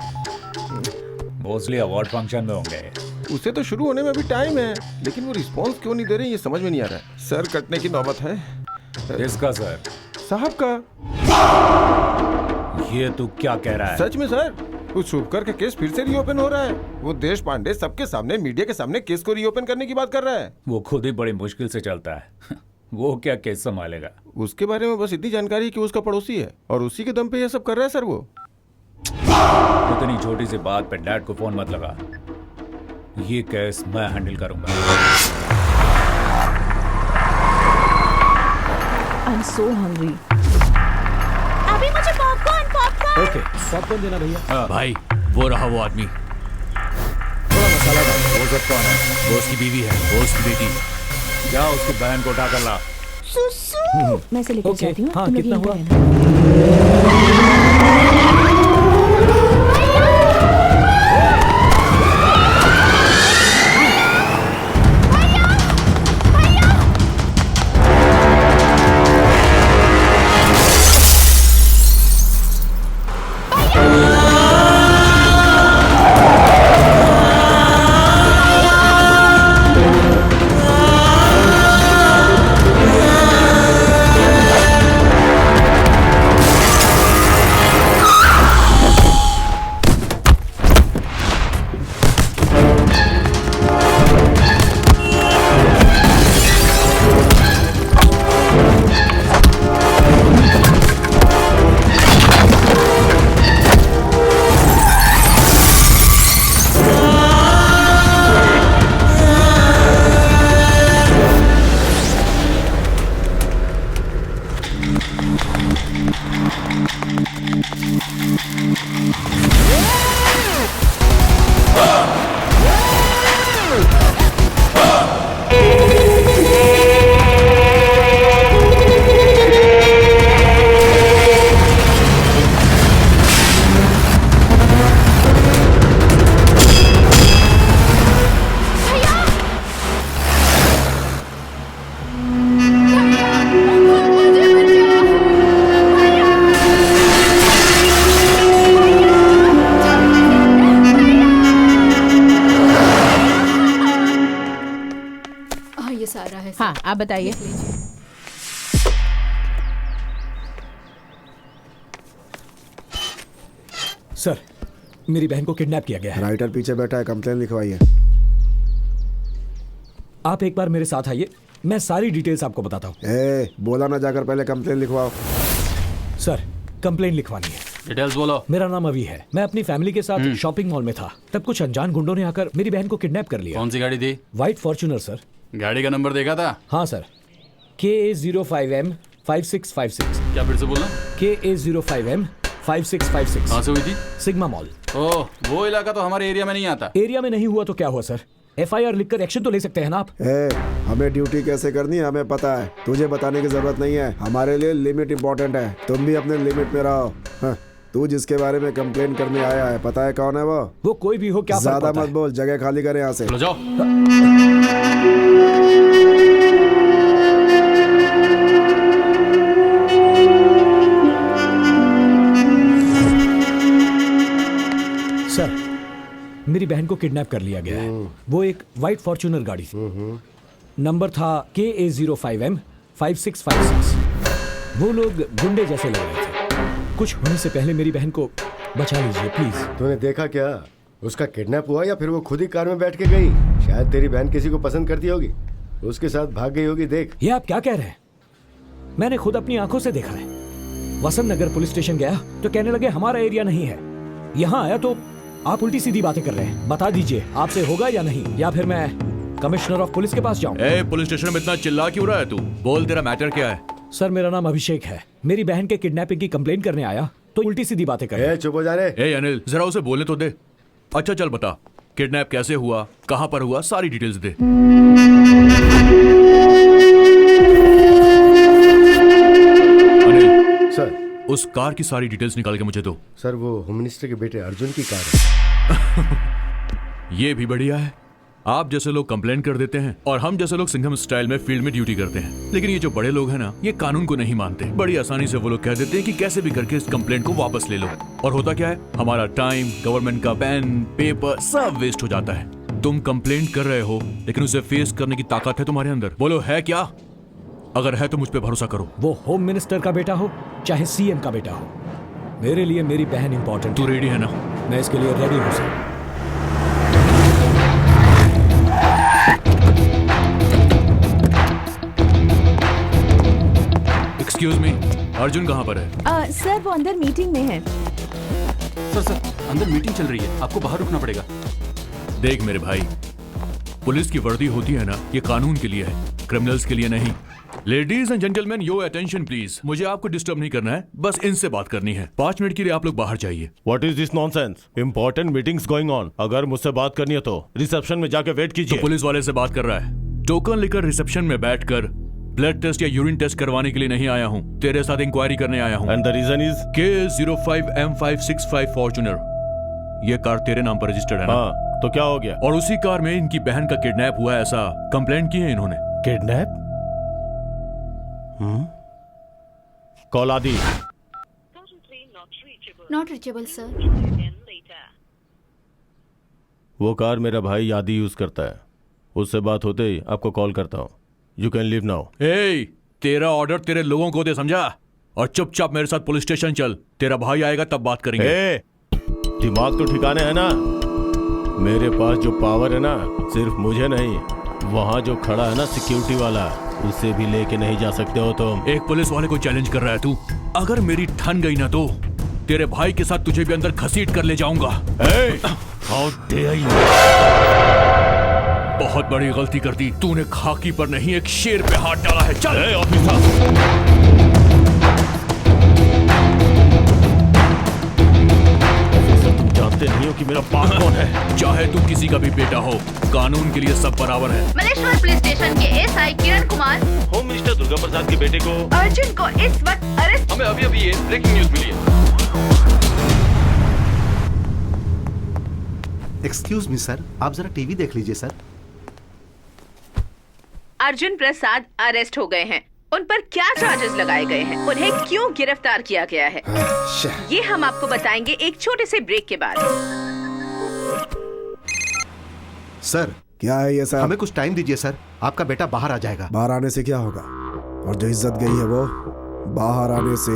मोस्टली अवार्ड फंक्शन में होंगे। उसे तो शुरू होने में अभी टाइम है, लेकिन वो रिस्पॉन्स क्यों नहीं दे रहे ये समझ में नहीं आ रहा है। सर कटने की नौबत है। इसका सर? साहब का। ये तू क्या कह रहा है? सच में सर, उस शुभकर का केस फिर से रीओपन हो रहा है। वो देश पांडे सबके सामने, मीडिया के सामने केस को रीओपन करने की बात कर रहा है। वो खुद ही बड़ी मुश्किल से चलता है। वो क्या केस संभालेगा? उसके बारे में बस इतनी जानकारी है कि उसका पड़ोसी है और उसी के दम पे ये सब कर रहा है सर। वो इतनी छोटी सी बात पे डैड को फोन मत लगा। ये केस मैं हैंडल करूंगा। I'm so hungry. अभी मुझे पॉपकॉर्न। ओके, पॉपकॉर्न देना भैया। भाई वो रहा वो आदमी। थोड़ा मसाला डाल। वो सब कौन है? वो उसकी बीवी है, वो उसकी बेटी। क्या उसकी बहन को उठा कर ला। सुसु। मैं से लेकर जाती हूँ। हाँ, तुम लोग कितना यहीं पे हुआ? रहना। हाँ, आप बताइए। सर, मेरी बहन को किडनैप किया गया है। राइटर पीछे बैठा है, कंप्लेन लिखवाइए। आप एक बार मेरे साथ आइए, मैं सारी डिटेल्स आपको बताता हूँ। बोला ना जाकर पहले कंप्लेन लिखवाओ। सर, कंप्लेन लिखवानी है। डिटेल्स बोलो। मेरा नाम अभी है। मैं अपनी फैमिली के साथ शॉपिंग मॉल में था, तब कुछ अनजान गुंडों ने आकर मेरी बहन को किडनैप कर लिया। कौन सी गाड़ी थी? White Fortuner sir. गाड़ी का नंबर देखा था? हाँ सर, KA05M5656। क्या फिर से बोलना? KA05M5656। कहाँ से हुई थी? Sigma mall. ओह, वो इलाका तो हमारे एरिया में नहीं आता। एरिया में नहीं हुआ तो क्या हुआ सर? FIR लिखकर एक्शन तो ले सकते हैं ना आप। हमें ड्यूटी कैसे करनी है हमें पता है, तुझे बताने की जरूरत नहीं है। हमारे लिए लिमिट इम्पोर्टेंट है, तुम भी अपने लिमिट में रहो। हाँ, तू जिसके बारे में कंप्लेन करने आया है, पता है कौन है वो कोई भी हो, क्या ज्यादा मत बोल, जगह खाली करे यहाँ से। चलो जाओ। सर, मेरी बहन को किडनैप कर लिया गया है। वो एक व्हाइट फॉर्च्यूनर गाड़ी थी, नंबर था KA05M5656। वो लोग गुंडे जैसे लग रहे थे। कुछ होने से पहले मेरी बहन को बचा लीजिए प्लीज। तूने देखा क्या? उसका किडनैप हुआ या फिर वो खुद ही कार में बैठ के गई? शायद तेरी बहन किसी को पसंद करती होगी, उसके साथ भाग गई होगी। देख, ये आप क्या कह रहे हैं? मैंने खुद अपनी आंखों से देखा है। वसंत नगर पुलिस स्टेशन गया तो कहने लगे हमारा एरिया नहीं है। यहाँ आया तो आप उल्टी सीधी बातें कर रहे हैं। बता दीजिए आपसे होगा या नहीं, या फिर मैं कमिश्नर ऑफ पुलिस के पास जाऊं? पुलिस स्टेशन में इतना चिल्ला क्यों रहा है तू? बोल, तेरा मैटर क्या है? सर मेरा नाम अभिषेक है। मेरी बहन के किडनैपिंग की कंप्लेंट करने आया तो उल्टी सीधी बातें कर रहे। चुप हो जा रे। ए अनिल, जरा उसे बोलने तो दे। अच्छा चल बता, किडनैप कैसे हुआ, कहां पर हुआ, सारी डिटेल्स दे। अनिल सर, उस कार की सारी डिटेल्स निकाल के मुझे दो। सर वो होम मिनिस्टर के बेटे अर्जुन की कार है। ये भी बढ़िया है। आप जैसे लोग कंप्लेंट कर देते हैं और हम जैसे लोग सिंघम स्टाइल में फील्ड में ड्यूटी करते हैं। लेकिन ये जो बड़े लोग हैं ना, ये कानून को नहीं मानते। बड़ी आसानी से वो लोग कह देते हैं कि कैसे भी करके इस कंप्लेंट को वापस ले लो। और होता क्या है, हमारा टाइम, गवर्नमेंट का पेन, पेपर सब वेस्ट हो जाता है। तुम कंप्लेंट कर रहे हो लेकिन उसे फेस करने की ताकत है तुम्हारे अंदर। बोलो है क्या? अगर है तो मुझ पे भरोसा करो। वो होम मिनिस्टर का बेटा हो चाहे सीएम का बेटा हो, मेरे लिए मेरी बहन इंपॉर्टेंट। तू रेडी है ना? मैं इसके लिए रेडी हूँ सर। एक्सक्यूज मी, अर्जुन कहाँ पर है? सर वो अंदर मीटिंग में है। सर अंदर मीटिंग चल रही है, आपको बाहर रुकना पड़ेगा। देख मेरे भाई, पुलिस की वर्दी होती है ना, ये कानून के लिए है, क्रिमिनल्स के लिए नहीं। Ladies and gentleman, your attention please. मुझे आपको डिस्टर्ब नहीं करना है, बस इनसे बात करनी है। 5 मिनट के लिए आप लोग बाहर जाइए। What is this nonsense? Important meetings going on. अगर मुझसे बात करनी है तो रिसेप्शन में जाके वेट कीजिए। तो पुलिस वाले से बात कर रहा है। टोकन लेकर रिसेप्शन में बैठकर ब्लड टेस्ट या यूरिन टेस्ट करवाने के लिए नहीं आया हूँ, तेरे साथ इंक्वायरी करने आया हूँ। And the reason is K05M565 Fortuner. ये कार तेरे नाम पर रजिस्टर्ड है ना? हाँ, तो क्या हो गया? और उसी कार में इनकी बहन का किडनैप हुआ है, ऐसा कंप्लेंट की है इन्होंने। किडनैप? कॉल आदि। Not reachable sir. वो कार मेरा भाई आदि यूज करता है, उससे बात होते ही आपको कॉल करता हूँ। You can leave now. ए, तेरा ऑर्डर तेरे लोगों को दे, समझा? और चुपचाप मेरे साथ पुलिस स्टेशन चल, तेरा भाई आएगा तब बात करेंगे। ए, दिमाग तो ठिकाने है ना? मेरे पास जो पावर है ना, सिर्फ मुझे नहीं, वहाँ जो खड़ा है ना सिक्योरिटी वाला, उसे भी लेके नहीं जा सकते हो तुम। एक पुलिस वाले को चैलेंज कर रहा है तू? अगर मेरी ठन गई ना तो तेरे भाई के साथ तुझे भी अंदर घसीट कर ले जाऊंगा। How dare you! बहुत बड़ी गलती कर दी तूने, खाकी पर नहीं एक शेर पे हाथ डाला है। चल ऑफिसर। तुम जानते नहीं हो कि मेरा बाप कौन है? चाहे तू किसी का भी बेटा हो, कानून के लिए सब बराबर है। मलेश्वर पुलिस स्टेशन के SI Kiran Kumar home minister Durga प्रसाद के बेटे को अर्जुन को इस वक्त अरेस्ट। हमें अभी ये ब्रेकिंग न्यूज मिली है। एक्सक्यूज मी सर, आप जरा टीवी देख लीजिए सर। अर्जुन प्रसाद अरेस्ट हो गए हैं। उन पर क्या चार्जेस लगाए गए हैं, उन्हें क्यों गिरफ्तार किया गया है, ये हम आपको बताएंगे एक छोटे से ब्रेक के बाद। सर क्या है ये सर? हमें कुछ टाइम दीजिए सर, आपका बेटा बाहर आ जाएगा। बाहर आने से क्या होगा? और जो इज्जत गई है वो बाहर आने से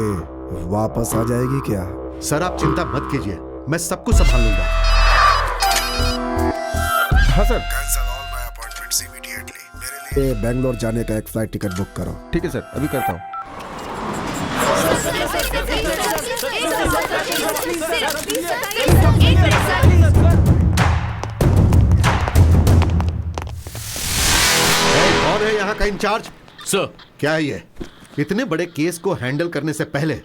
वापस आ जाएगी क्या? सर आप चिंता मत कीजिए, मैं सब कुछ संभाल लूंगा। हाँ sir. Cancel all my appointments immediately. मेरे लिए बेंगलोर जाने का एक फ्लाइट टिकट बुक करो। ठीक है सर, अभी करता हूँ। कौन है यहाँ का इंचार्ज? सर क्या है ये? इतने बड़े केस को हैंडल करने से पहले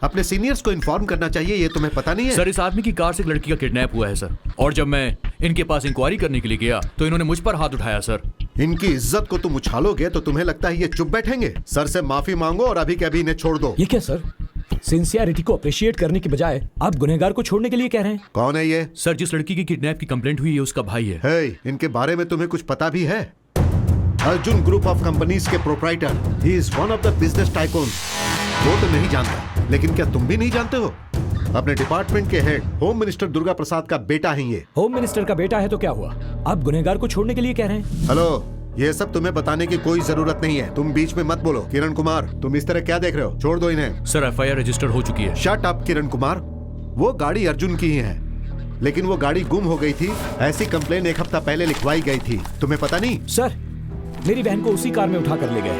अपने सीनियर्स को इन्फॉर्म करना चाहिए, ये तुम्हें पता नहीं है? सर, इस आदमी की कार से एक लड़की का किडनैप हुआ है सर, और जब मैं इनके पास इंक्वायरी करने के लिए गया तो इन्होंने मुझ पर हाथ उठाया सर। इनकी इज्जत को तुम उछालोगे तो तुम्हें लगता है ये चुप बैठेंगे? सर से माफी मांगो और अभी के अभी इन्हें छोड़ दो। ये क्या सर, सिंसियरिटी को अप्रिशिएट करने की बजाय आप गुनहगार को छोड़ने के लिए कह रहे हैं? कौन है ये? सर, जिस लड़की की किडनैप की कंप्लेंट हुई है उसका भाई है। हे, इनके बारे में तुम्हें कुछ पता भी है? अर्जुन ग्रुप ऑफ कंपनीज के proprietor, he is one of the business tycoon. वो तो नहीं जानता, लेकिन क्या तुम भी नहीं जानते हो? अपने डिपार्टमेंट के हेड होम मिनिस्टर दुर्गा प्रसाद का बेटा है ये। होम मिनिस्टर का बेटा है तो क्या हुआ, आप गुनहगार को छोड़ने के लिए कह रहे हैं? हेलो, ये सब तुम्हें बताने की कोई जरूरत नहीं है, तुम बीच में मत बोलो। किरण कुमार, तुम इस तरह क्या देख रहे हो? छोड़ दो इन्हें। सर, एफआईआर रजिस्टर्ड हो चुकी है। शट अप किरण कुमार, वो गाड़ी अर्जुन की ही है, लेकिन वो गाड़ी गुम हो गई थी, ऐसी कंप्लेन 1 हफ्ता पहले लिखवाई गई थी, तुम्हें पता नहीं? सर, मेरी बहन को उसी कार में उठा कर ले गए,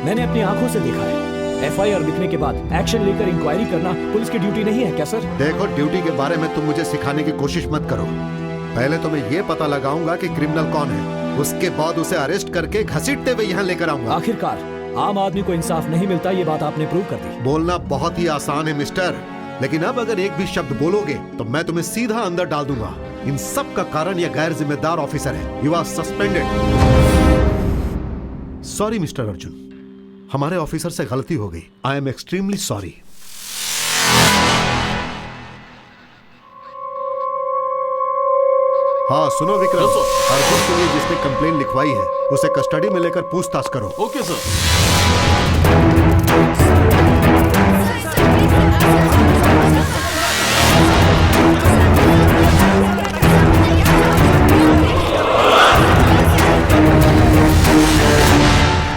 मैंने अपनी आंखों से देखा है। एफआईआर लिखने के बाद एक्शन लेकर इंक्वायरी करना पुलिस की ड्यूटी नहीं है क्या सर? देखो, ड्यूटी के बारे में तुम मुझे सिखाने की कोशिश मत करो। पहले तो मैं ये पता लगाऊंगा कि क्रिमिनल कौन है, उसके बाद उसे अरेस्ट करके घसीटते हुए यहाँ लेकर आऊंगा। आखिरकार आम आदमी को इंसाफ नहीं मिलता, ये बात आपने प्रूव कर दी। बोलना बहुत ही आसान है मिस्टर, लेकिन अब अगर एक भी शब्द बोलोगे तो मैं तुम्हें सीधा अंदर डाल दूंगा। इन सब का कारण यह गैर जिम्मेदार ऑफिसर है। You are suspended. Sorry mister Arjun, हमारे ऑफिसर से गलती हो गई। I am extremely sorry. हाँ सुनो विक्रम, अर्जुन के लिए जिसने कंप्लेन लिखवाई है उसे कस्टडी में लेकर पूछताछ करो। Okay sir.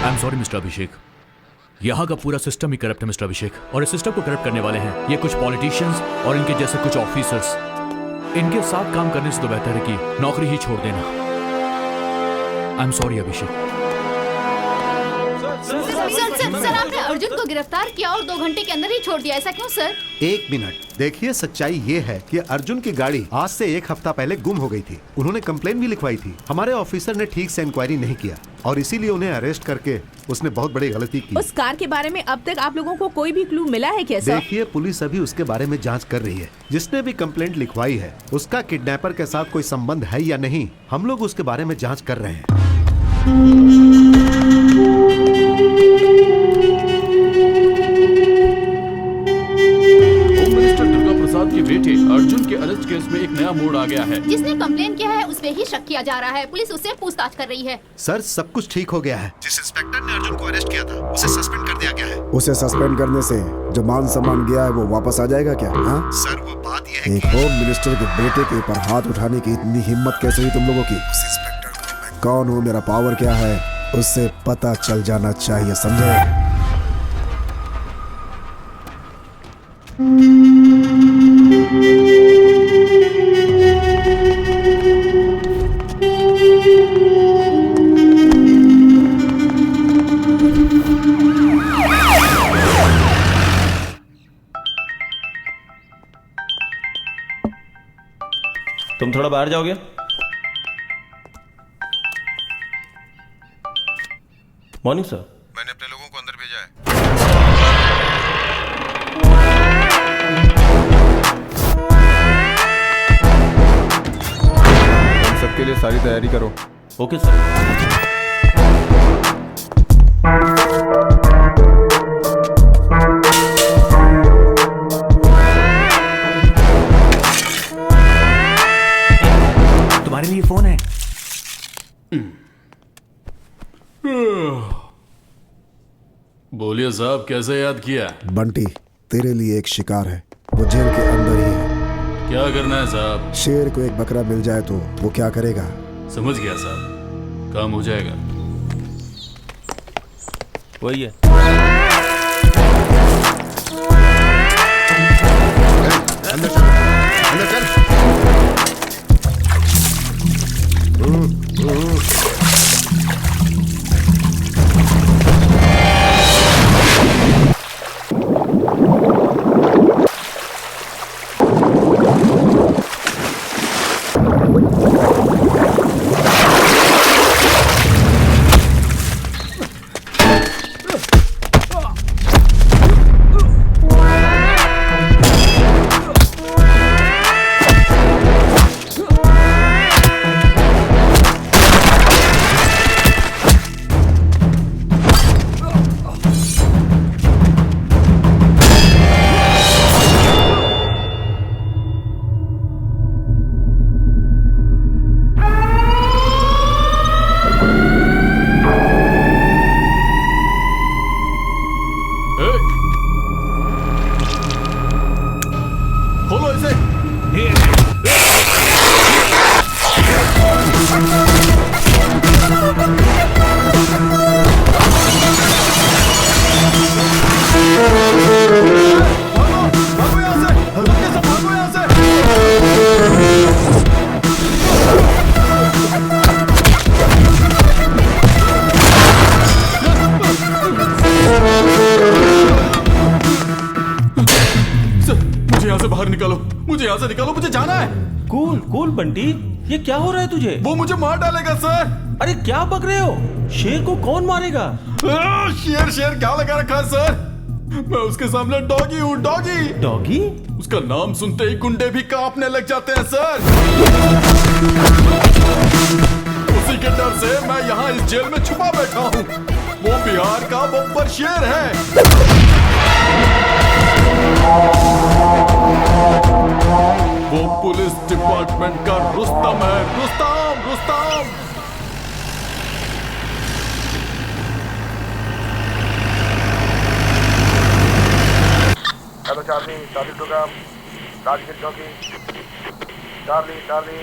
I am sorry mister Abhishek, यहाँ का पूरा सिस्टम ही करप्ट है मिस्टर अभिषेक, और इस सिस्टम को करप्ट करने वाले हैं ये कुछ पॉलिटिशियंस और इनके जैसे कुछ ऑफिसर्स। इनके साथ काम करने से तो बेहतर है कि नौकरी ही छोड़ देना। आई एम सॉरी अभिषेक। सर आपने अर्जुन को गिरफ्तार किया और 2 घंटे के अंदर ही छोड़ दिया, ऐसा क्यों सर? एक मिनट, देखिए सच्चाई ये है कि अर्जुन की गाड़ी आज से 1 हफ्ता पहले गुम हो गई थी। उन्होंने कंप्लेन भी लिखवाई थी। हमारे ऑफिसर ने ठीक से इंक्वायरी नहीं किया और इसीलिए उन्हें अरेस्ट करके उसने बहुत बड़ी गलती की। उस कार के बारे में अब तक आप लोगों को कोई भी क्लू मिला है क्या सर? देखिए पुलिस अभी उसके बारे में जांच कर रही है। जिसने भी कंप्लेंट लिखवाई है उसका किडनैपर के साथ कोई संबंध है या नहीं, हम लोग उसके बारे में जांच कर रहे हैं। के बेटे अर्जुन के अरेस्ट केस में एक नया मोड़ आ गया है। जिसने कंप्लेन किया है उस पे ही शक किया जा रहा है। पुलिस उससे पूछताछ कर रही है। सर सब कुछ ठीक हो गया है। जिस इंस्पेक्टर ने अर्जुन को अरेस्ट किया था उसे सस्पेंड कर दिया गया है। उसे सस्पेंड करने से जो मान सम्मान गया है वो वापस आ जाएगा क्या? हाँ सर वो बात यह है एक होम मिनिस्टर के बेटे के ऊपर हाथ उठाने की इतनी हिम्मत कैसे हुई तुम लोगों की? उस इंस्पेक्टर को मैं कौन हूँ, मेरा पावर क्या है, उससे पता चल जाना चाहिए, समझे? तुम थोड़ा बाहर जाओगे? Morning sir. मैंने अपने लोगों को अंदर भेजा है। तुम सबके लिए सारी तैयारी करो। Okay sir. तुम्हारे लिए फोन है। बोलिए साहब, कैसे याद किया? बंटी तेरे लिए एक शिकार है, वो जेल के अंदर ही है। क्या करना है साहब? शेर को एक बकरा मिल जाए तो वो क्या करेगा? समझ गया साहब, काम हो जाएगा। वही है। अंदर चल, अंदर चल। मुझे यहाँ से निकालो, मुझे जाना है। कूल कूल बंटी, ये क्या हो रहा है तुझे? वो मुझे मार डालेगा सर। अरे क्या बक रहे हो? शेर को कौन मारेगा? शेर शेर क्या लगा रखा है सर? मैं उसके सामने डॉगी हूँ, डॉगी। डॉगी? उसका नाम सुनते ही गुंडे भी कांपने लग जाते हैं सर। उसी के डर से मैं यहाँ इस जेल में छुपा बैठा हूँ। वो बिहार का बब्बर शेर है। वो पुलिस डिपार्टमेंट का रुस्तम है, Rustam, Rustam. Hello Charlie, Charlie two come, Rajgir चौकी। Charlie, Charlie.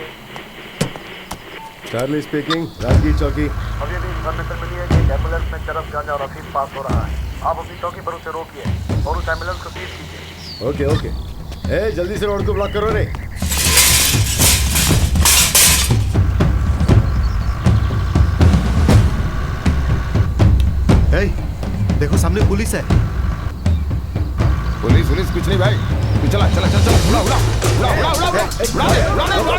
Charlie speaking, Rajgir चौकी। अभी अभी इन्फॉर्मेशन मिली है कि एम्बुलेंस में चरस, गांजा और अफीम पास हो रहा है। आप अपनी चौकी पर उसे रोकिए और उस एम्बुलेंस को सीज कीजिए। Okay okay. ए जल्दी से रोड को ब्लॉक करो रे। ए, देखो सामने पुलिस है। पुलिस पुलिस कुछ नहीं भाई। तू चला चला चला चला, उड़ा उड़ा उड़ा उड़ा उड़ा उड़ा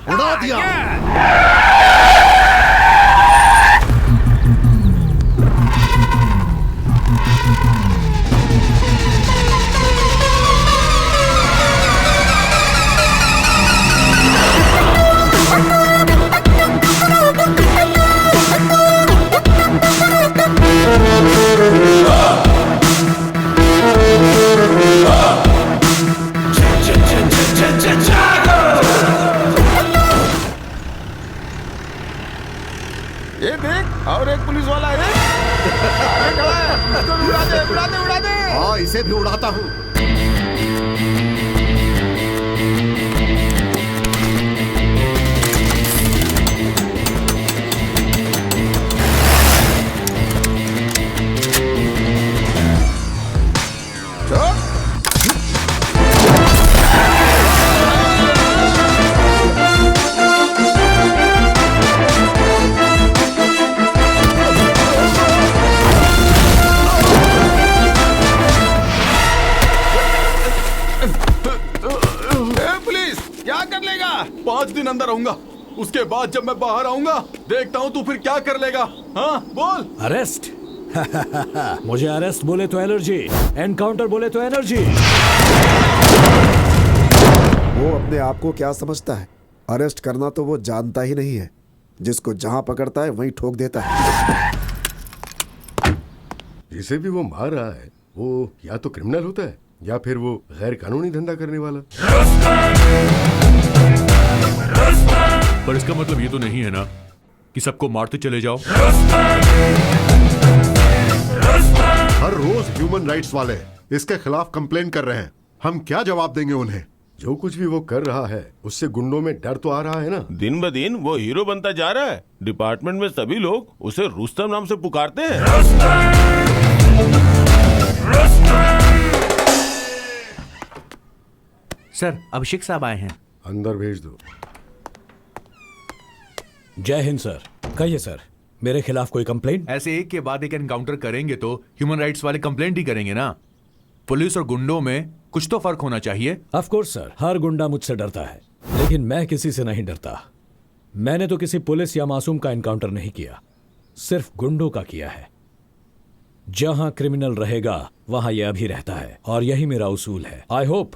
उड़ा दिया। ये देख, और एक पुलिस वाला है। खड़ा है, उसको भी उड़ा दे, उड़ा दे, उड़ा दे। हाँ, इसे भी उड़ाता हूँ। पुलिस क्या कर लेगा? 5 दिन अंदर रहूंगा, उसके बाद जब मैं बाहर आऊंगा देखता हूँ तू फिर क्या कर लेगा। हाँ बोल। अरेस्ट? मुझे अरेस्ट बोले तो एलर्जी, एनकाउंटर बोले तो एनर्जी। वो अपने आप को क्या समझता है? अरेस्ट करना तो वो जानता ही नहीं है। जिसको जहां पकड़ता है वहीं ठोक देता है। जिसे भी वो मार रहा है वो या तो क्रिमिनल होता है या फिर वो गैर कानूनी धंधा करने वाला। पर इसका मतलब ये तो नहीं है ना कि सबको मारते चले जाओ। हर रोज ह्यूमन राइट्स वाले इसके खिलाफ कंप्लेन कर रहे हैं। हम क्या जवाब देंगे उन्हें? जो कुछ भी वो कर रहा है उससे गुंडों में डर तो आ रहा है ना। दिन ब दिन वो हीरो बनता जा रहा है। डिपार्टमेंट में सभी लोग उसे रुस्तम नाम से पुकारते हैं। सर, अभिषेक साहब आए हैं। अंदर भेज दो। जय हिंद सर। कहिए सर, मेरे खिलाफ कोई कंप्लेंट? ऐसे एक के बाद एक एनकाउंटर करेंगे तो ह्यूमन राइट्स वाले कंप्लेंट ही करेंगे ना। पुलिस और गुंडों में कुछ तो फर्क होना चाहिए। ऑफ कोर्स सर, हर गुंडा मुझसे डरता है, लेकिन मैं किसी से नहीं डरता। मैंने तो किसी पुलिस या मासूम का एनकाउंटर नहीं किया, सिर्फ गुंडों का किया है। जहां क्रिमिनल रहेगा वहां यह भी रहता है, और यही मेरा उसूल है। I hope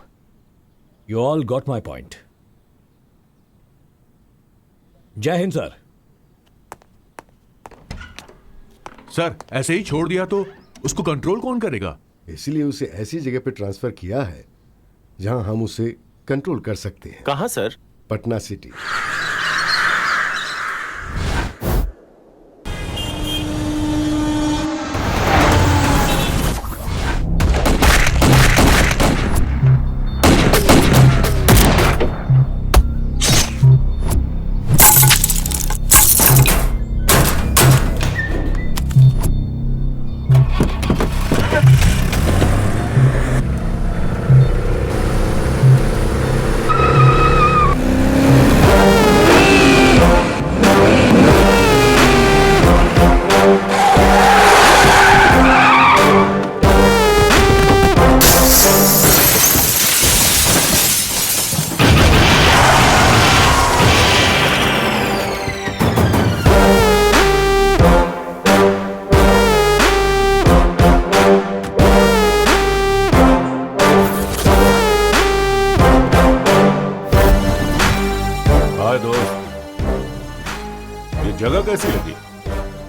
you all got my point. जय हिंद सर। सर ऐसे ही छोड़ दिया तो उसको कंट्रोल कौन करेगा? इसलिए उसे ऐसी जगह पे ट्रांसफर किया है जहां हम उसे कंट्रोल कर सकते हैं। कहाँ सर? पटना सिटी। जगह कैसी लगी?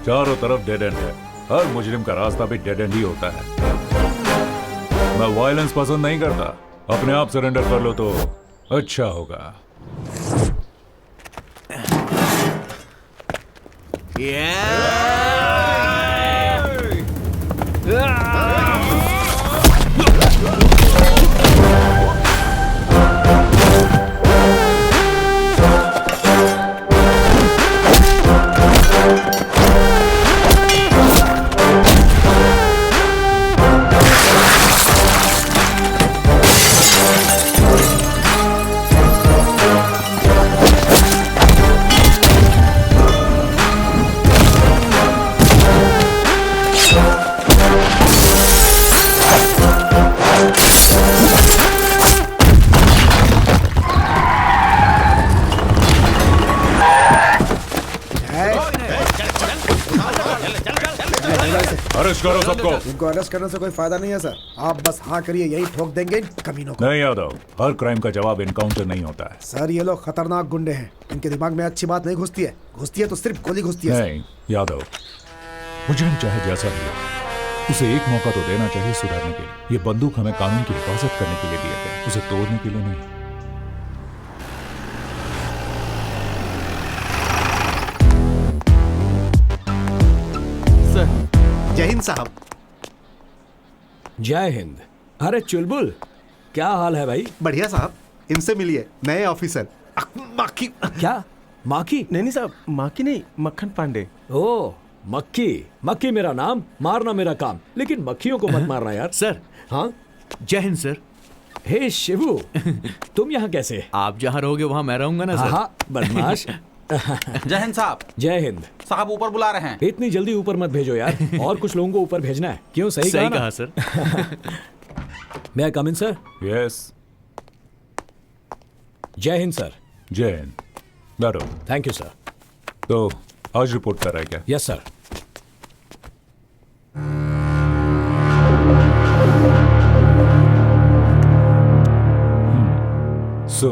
चारों तरफ डेड एंड है। हर मुजरिम का रास्ता भी डेड एंड ही होता है। मैं वायलेंस पसंद नहीं करता। अपने आप सरेंडर कर लो तो अच्छा होगा। अरेस्ट करो सबको। इनको अरेस्ट करने से कोई फायदा नहीं है सर। आप बस हाँ करिए, यही ठोक देंगे इन कमीनों को। नहीं यादव, हर क्राइम का जवाब एनकाउंटर नहीं होता है। सर ये लोग खतरनाक गुंडे हैं, इनके दिमाग में अच्छी बात नहीं घुसती है। घुसती है तो सिर्फ गोली घुसती है। नहीं यादव, मुजरिम चाहे जैसा भी हो, उसे एक मौका तो देना चाहिए सुधरने के लिए। ये बंदूक हमें कानून की हिफाजत करने के लिए दिए गए, उसे तोड़ने के लिए नहीं। जय हिंद साहब। जय हिंद। अरे चुलबुल, क्या हाल है भाई? बढ़िया साहब, इनसे मिलिए, नए ऑफिसर। माखी। क्या माखी? नहीं साहब, माखी नहीं, मक्खन पांडे। ओ मक्खी। मक्खी मेरा नाम, मारना मेरा काम, लेकिन मक्खियों को मत मारना यार। सर। हाँ जय हिंद सर। हे शिवू, तुम यहाँ कैसे? आप जहाँ रहोगे वहाँ मैं रहूंगा ना सर। हाँ बदमाश। जय हिंद साहब। जय हिंद साहब, ऊपर बुला रहे हैं। इतनी जल्दी ऊपर मत भेजो यार, और कुछ लोगों को ऊपर भेजना है। क्यों? सही कहा सर। मैं कम इन सर? यस। जय हिंद सर। जय हिंद। बैठो। Thank you sir. तो आज रिपोर्ट कर रहा है क्या? Yes sir. सो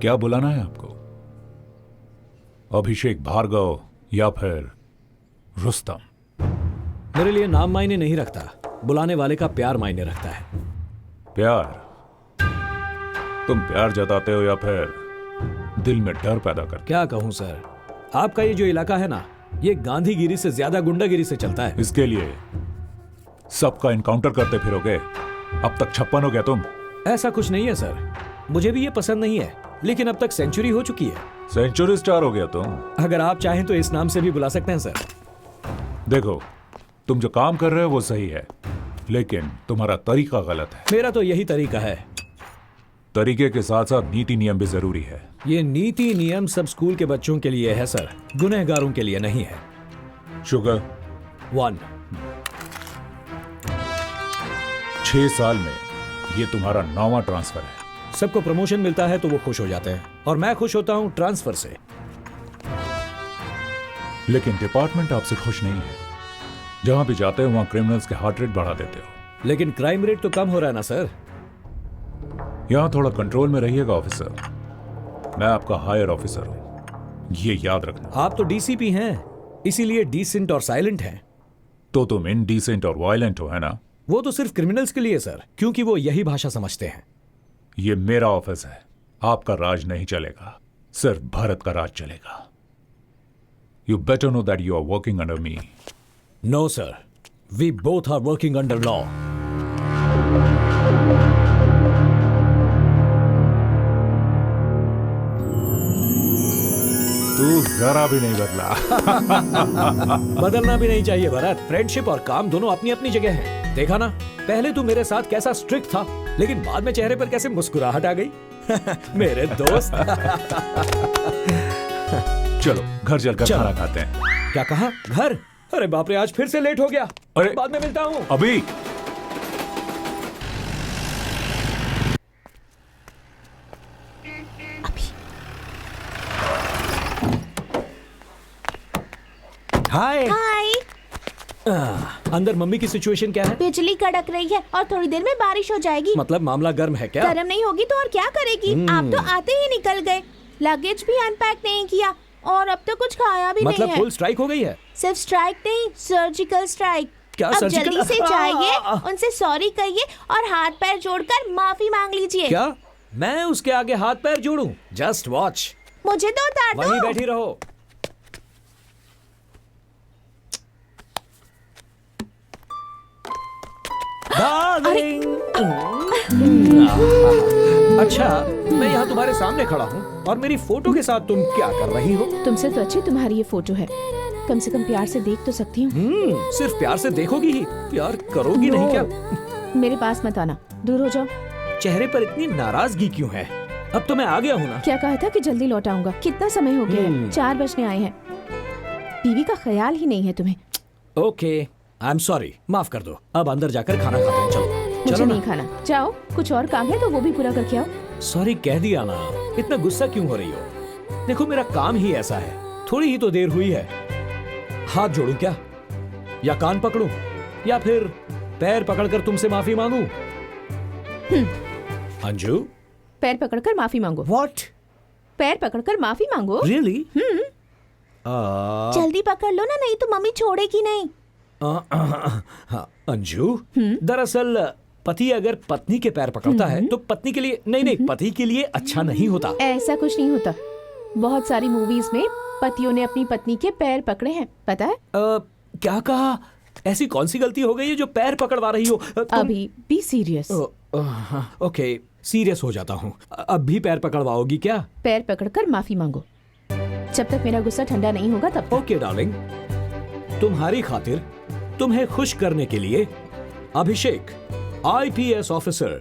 क्या बुलाना है आपको? अभिषेक भार्गव या फिर रुस्तम? मेरे लिए नाम मायने नहीं रखता, बुलाने वाले का प्यार मायने रखता है। प्यार? तुम प्यार जताते हो या फिर दिल में डर पैदा कर? क्या कहूं सर, आपका ये जो इलाका है ना, ये गांधीगिरी से ज्यादा गुंडागिरी से चलता है। इसके लिए सबका एनकाउंटर करते फिरोगे? अब तक 56 हो गया तुम। ऐसा कुछ नहीं है सर, मुझे भी ये पसंद नहीं है, लेकिन अब तक सेंचुरी हो चुकी है। सेंचुरी स्टार हो गया तुम। अगर आप चाहें तो इस नाम से भी बुला सकते हैं सर। देखो, तुम जो काम कर रहे हो वो सही है, लेकिन तुम्हारा तरीका गलत है। मेरा तो यही तरीका है। तरीके के साथ साथ नीति नियम भी जरूरी है। ये नीति नियम सब स्कूल के बच्चों के लिए है सर, गुनहगारों के लिए नहीं है। शुगर 1। 6 साल में ये तुम्हारा 9वां ट्रांसफर है। सबको प्रमोशन मिलता है तो वो खुश हो जाते हैं और मैं खुश होता हूँ ट्रांसफर से। लेकिन डिपार्टमेंट आपसे खुश नहीं है। जहां भी जाते हो वहां क्रिमिनल्स के हार्ट रेट बढ़ा देते हो। लेकिन क्राइम रेट तो कम हो रहा है ना सर। यहां थोड़ा कंट्रोल में रहिएगा ऑफिसर। मैं आपका हायर ऑफिसर हूं, ये याद रखना। आप तो डीसीपी हैं, इसीलिए डिसेंट और साइलेंट हैं। तो तुम इनडिसेंट और वायलेंट हो, है ना? वो तो सिर्फ क्रिमिनल्स के लिए सर, क्योंकि वो यही भाषा समझते हैं। ये मेरा ऑफिस है, आपका राज नहीं चलेगा, सिर्फ भारत का राज चलेगा। You better know that you are working under me. No sir, we both are working under law. तू जरा भी नहीं बदला। बदलना भी नहीं चाहिए भरत। फ्रेंडशिप और काम दोनों अपनी अपनी जगह हैं। देखा ना, पहले तू मेरे साथ कैसा स्ट्रिक्ट था, लेकिन बाद में चेहरे पर कैसे मुस्कुराहट आ गई। मेरे दोस्त। चलो घर चलकर खाना खाते हैं। क्या कहा? घर? अरे बाप रे, आज फिर से लेट हो गया। अरे बाद में मिलता हूँ। अभी हाय। हाय। अंदर मम्मी की सिचुएशन क्या है? बिजली कड़क रही है और थोड़ी देर में बारिश हो जाएगी। मतलब मामला गर्म है क्या? गर्म नहीं होगी तो और क्या करेगी? आप तो आते ही निकल गए, लगेज भी अनपैक नहीं किया और अब तो कुछ खाया भी मतलब नहीं है। फुल स्ट्राइक हो गई है? सिर्फ स्ट्राइक नहीं, सर्जिकल स्ट्राइक। क्या अब सर्जिकल? जल्दी से जाइए, उनसे सॉरी कहिए और हाथ पैर जोड़कर माफी मांग लीजिए। क्या मैं उसके आगे हाथ पैर जोड़ूं? Just watch. मुझे तो उतार दो। वहीं बैठी रहो। डार्लिंग। अच्छा, मैं यहाँ तुम्हारे सामने खड़ा हूँ और मेरी फोटो के साथ तुम क्या कर रही हो? तुमसे तो अच्छी तुम्हारी ये फोटो है, कम से कम प्यार से देख तो सकती हूँ। सिर्फ प्यार से देखोगी ही, प्यार करोगी नहीं क्या? मेरे पास मत आना, दूर हो जाओ। चेहरे पर इतनी नाराजगी क्यों है? अब तो मैं आ गया हूँ ना। क्या कहा था कि जल्दी लौट आऊंगा? कितना समय हो गया है? 4 बजने आए हैं। बीवी का ख्याल ही नहीं है तुम्हें। ओके, आई एम सॉरी, माफ कर दो। अब अंदर जाकर खाना खाते हैं। चलो। मुझे नहीं खाना, जाओ। कुछ और काम है तो वो भी पूरा करके आओ। सॉरी कह दिया ना, इतना गुस्सा क्यों हो रही हो? देखो मेरा काम ही ऐसा है, थोड़ी ही तो देर हुई है। हाथ जोड़ूं क्या, या कान पकड़ूं, या फिर पैर पकड़कर तुमसे माफी मांगूं? अंजू, पैर पकड़कर माफी मांगो। व्हाट? पैर पकड़कर माफी मांगो? रियली? जल्दी पकड़ लो ना, नहीं तो मम्मी छोड़ेगी नहीं। अंजू, दरअसल पति अगर पत्नी के पैर पकड़ता है तो पत्नी के लिए नहीं, पति के लिए अच्छा नहीं होता। ऐसा कुछ नहीं होता। बहुत सारी मूवीज में पतियों ने अपनी पत्नी के पैर पकड़े हैं, पता है? क्या कहा? ऐसी कौन सी गलती हो गई है जो पैर पकड़वा रही हो? अभी बी सीरियस। ओके, सीरियस हो जाता हूँ। अब भी पैर पकड़वाओगी क्या? पैर पकड़कर माफी मांगो, जब तक मेरा गुस्सा ठंडा नहीं होगा तब। ओके डार्लिंग, तुम्हारी खातिर तुम्हें खुश करने के लिए अभिषेक IPS ऑफिसर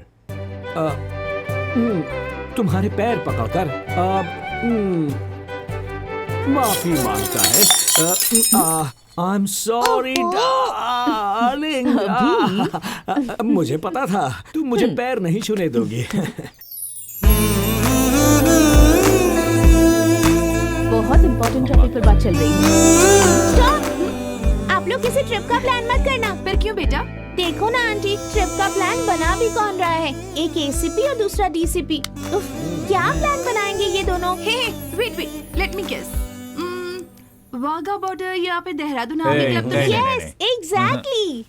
तुम्हारे पैर पकड़कर माफी मांगता है। आई एम सॉरी डार्लिंग। मुझे पता था तुम मुझे पैर नहीं छूने दोगी। बहुत इम्पोर्टेंट टॉपिक पर बात चल रही है। स्टॉप! आप लोग किसी ट्रिप का प्लान मत करना। फिर क्यों बेटा? देखो ना आंटी, ट्रिप का प्लान बना भी कौन रहा है? एक ACP और दूसरा DCP। क्या प्लान बनाएंगे ये दोनों? Wait, let me guess. Wagah border या फिर देहरादून? Yes, exactly.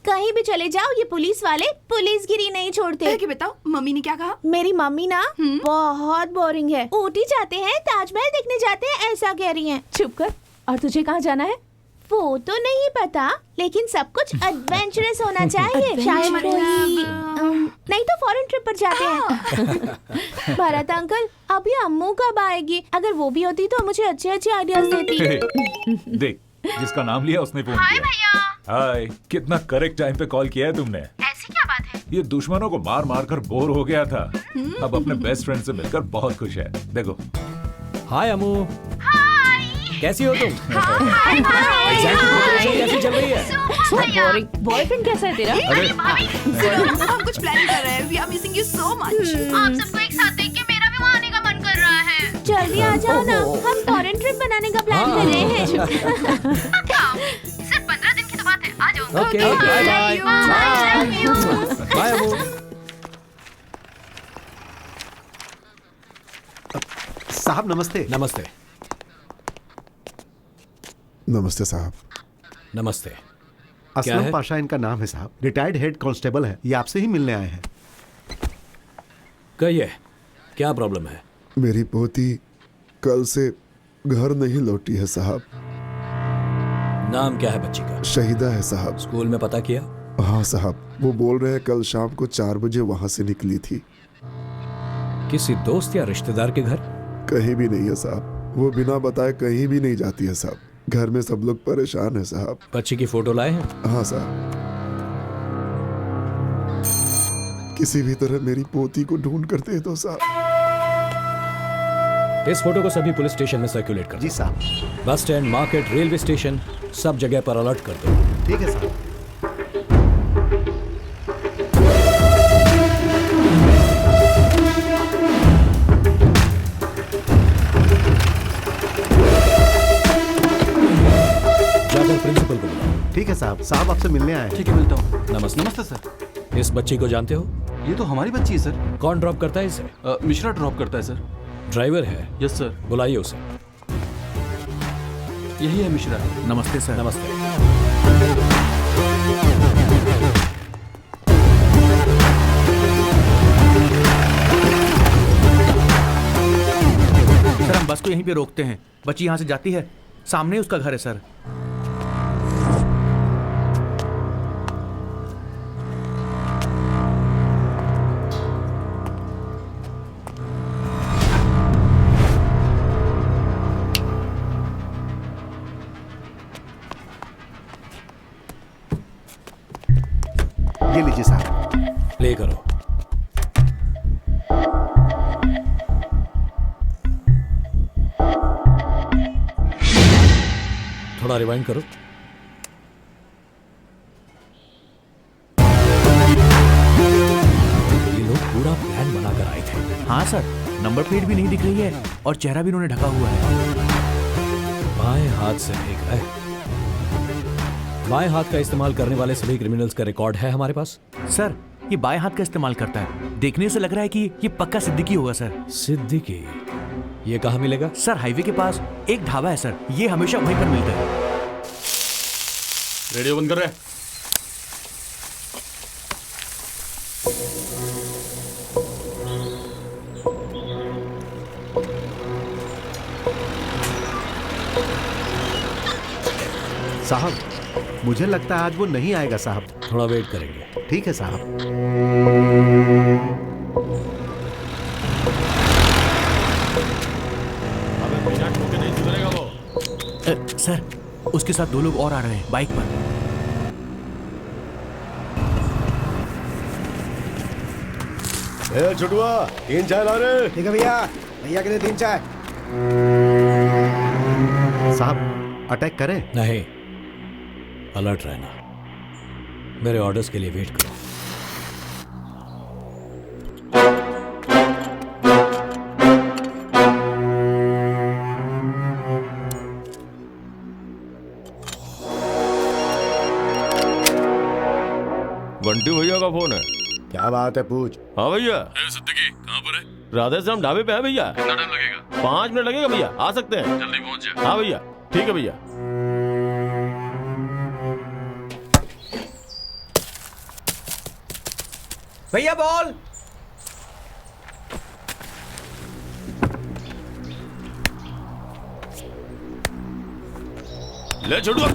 कहीं भी चले जाओ, ये पुलिस वाले पुलिसगिरी नहीं छोड़ते। बताओ, मम्मी ने क्या कहा? मेरी मम्मी ना बहुत बोरिंग है। ऊटी जाते हैं, ताजमहल देखने जाते हैं, ऐसा कह रही हैं। चुप कर। और तुझे कहाँ जाना है? वो तो नहीं पता, लेकिन सब कुछ एडवेंचरस होना चाहिए। शायद नहीं तो फॉरेन ट्रिप पर जाते हैं। भरत अंकल, अभी अम्मू कब आएगी? अगर वो भी होती तो मुझे अच्छे अच्छे आइडियाज देती। देख, जिसका नाम लिया उसने फोन किया। हाय, कितना करेक्ट टाइम पे कॉल किया है तुमने। ऐसी क्या बात है? ये दुश्मनों को मार मार कर बोर हो गया था, अब अपने बेस्ट फ्रेंड से मिलकर बहुत खुश है। देखो। हाय अम्मू। हाय। कैसी हो तुम? एग्जाम की प्रिपरेशन कैसी चल रही है? बॉयफ्रेंड कैसा है तेरा? सुनो, हम कुछ प्लानिंग कर रहे हैं। We are missing you so much. आप सबको एक साथ देख के मेरा भी वहाँ आने का मन कर रहा है। जल्दी आ जाओ ना, हम फॉरेन ट्रिप बनाने का प्लान कर रहे हैं। सिर्फ 15 दिन की तो बात है, आ जाओ। Okay, bye bye. Bye Amu. साहब नमस्ते। नमस्ते। नमस्ते साहब। नमस्ते। असलम पाशा इनका नाम है साहब, रिटायर्ड हेड कांस्टेबल है, ये आपसे ही मिलने आए हैं। कहिए, क्या प्रॉब्लम है? मेरी पोती कल से घर नहीं लौटी है साहब। नाम क्या है बच्ची का? शहीदा है साहब। स्कूल में पता किया? हाँ साहब, वो बोल रहे हैं कल शाम को 4 बजे वहां से निकली थी। किसी दोस्त या रिश्तेदार के घर? कहीं भी नहीं है साहब, वो बिना बताए कहीं भी नहीं जाती है साहब। घर में सब लोग परेशान है साहब। बच्ची की फोटो लाए हैं? हाँ साहब। किसी भी तरह मेरी पोती को ढूंढ कर दे दो साहब। इस फोटो को सभी पुलिस स्टेशन में सर्कुलेट कर दो। जी साहब। Bus stand, market, railway station, सब जगह पर अलर्ट कर दो। ठीक है साहब। प्रिंसिपल को बुलाओ। ठीक है साहब, साहब आपसे मिलने आए। ठीक है, मिलता हूँ। नमस्ते। नमस्ते सर। इस बच्ची को जानते हो? ये तो हमारी बच्ची है सर। कौन ड्रॉप करता है इसे? मिश्रा ड्रॉप करता है सर। ड्राइवर है? Yes sir. बुलाइए उसे। यही है मिश्रा। नमस्ते सर। नमस्ते। सर हम बस को यहीं पे रोकते हैं, बच्ची यहाँ से जाती है, सामने उसका घर है सर। ये लीजिए साहब। प्ले करो। थोड़ा रिवाइंड करो। ये लोग पूरा प्लान बनाकर आए थे। हाँ सर, नंबर प्लेट भी नहीं दिख रही है और चेहरा भी उन्होंने ढका हुआ है। बाएं हाथ से फेंक रहे। बाएं हाथ का इस्तेमाल करने वाले सभी क्रिमिनल्स का रिकॉर्ड है हमारे पास। सर ये बाएं हाथ का इस्तेमाल करता है, देखने से लग रहा है कि ये पक्का सिद्दीकी होगा सर। सिद्दीकी? ये कहाँ मिलेगा? सर हाईवे के पास एक ढाबा है सर, ये हमेशा वहीं पर मिलता है। रेडियो बंद कर रहे। साहब मुझे लगता है आज वो नहीं आएगा साहब। थोड़ा वेट करेंगे। ठीक है साहब। सर उसके साथ 2 लोग और आ रहे हैं बाइक पर। छुटुआ 3 चाय ला रहे। ठीक है भैया, भैया के लिए 3 चाय। साहब अटैक करें? नहीं, अलर्ट रहना। मेरे ऑर्डर्स के लिए वेट करो। बंटी भैया का फोन है। क्या बात है, पूछ। हाँ भैया। सिद्दीकी कहाँ पर है? राधे श्याम ढाबे पे है भैया। कितना टाइम लगेगा? 5 मिनट लगेगा भैया, आ सकते हैं। जल्दी पहुंच जा। हाँ भैया, ठीक है भैया। भैया बॉल। ले छोड़ो।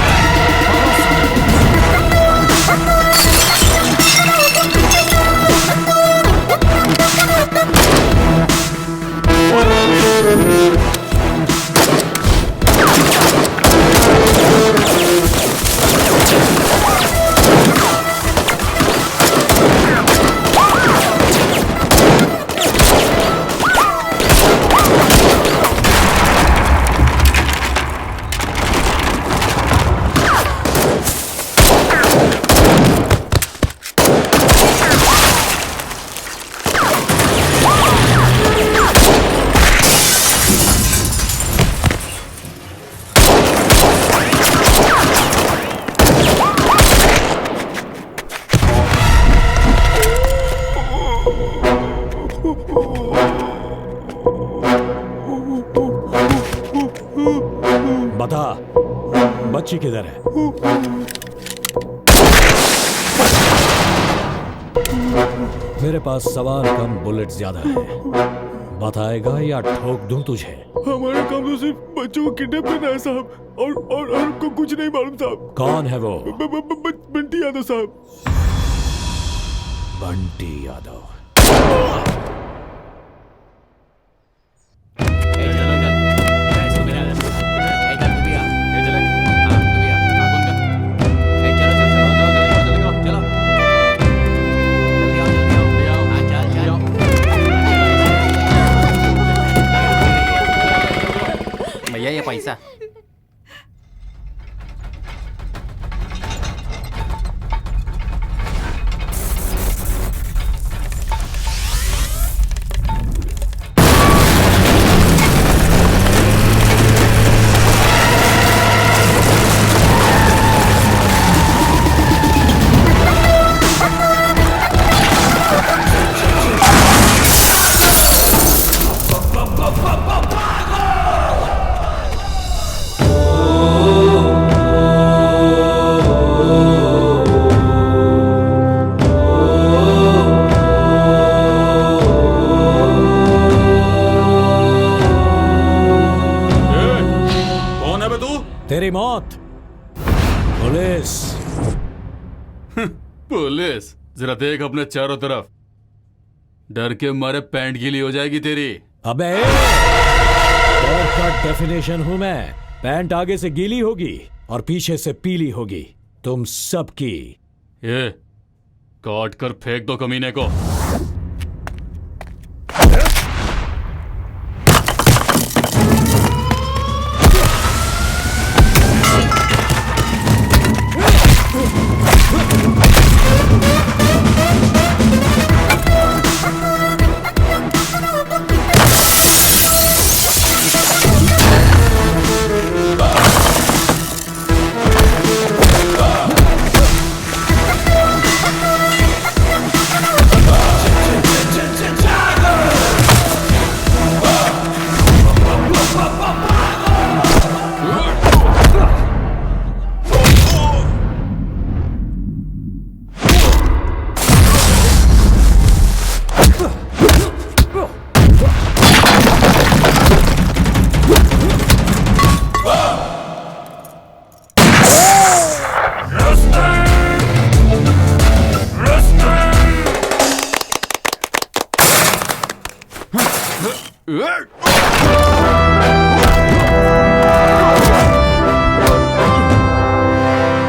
बता, बच्ची किधर है? मेरे पास सवाल कम, बुलेट ज्यादा है। बताएगा या ठोक दूं तुझे? हमारा काम तो सिर्फ बच्चों को किडनैप करना है साहब, और हमको कुछ नहीं मालूम साहब। कौन है वो? बंटी यादव साहब। बंटी यादव। भैया ये पैसा। तेरी मौत। पुलिस। पुलिस? जरा देख अपने चारों तरफ, डर के मारे पैंट गीली हो जाएगी तेरी। अबे डर का डेफिनेशन हूं मैं। पैंट आगे से गीली होगी और पीछे से पीली होगी, तुम सबकी। ये काट कर फेंक दो कमीने को।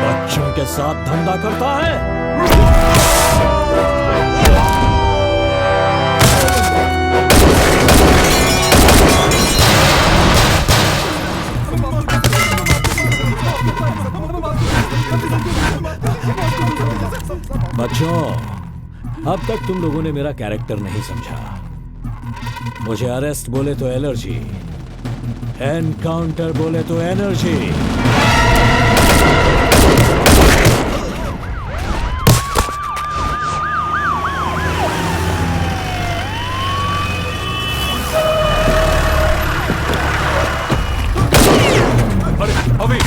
बच्चों के साथ धंधा करता है। बच्चों, अब तक तुम लोगों ने मेरा कैरेक्टर नहीं समझा। मुझे अरेस्ट बोले तो एलर्जी, एनकाउंटर बोले तो एनर्जी। अभी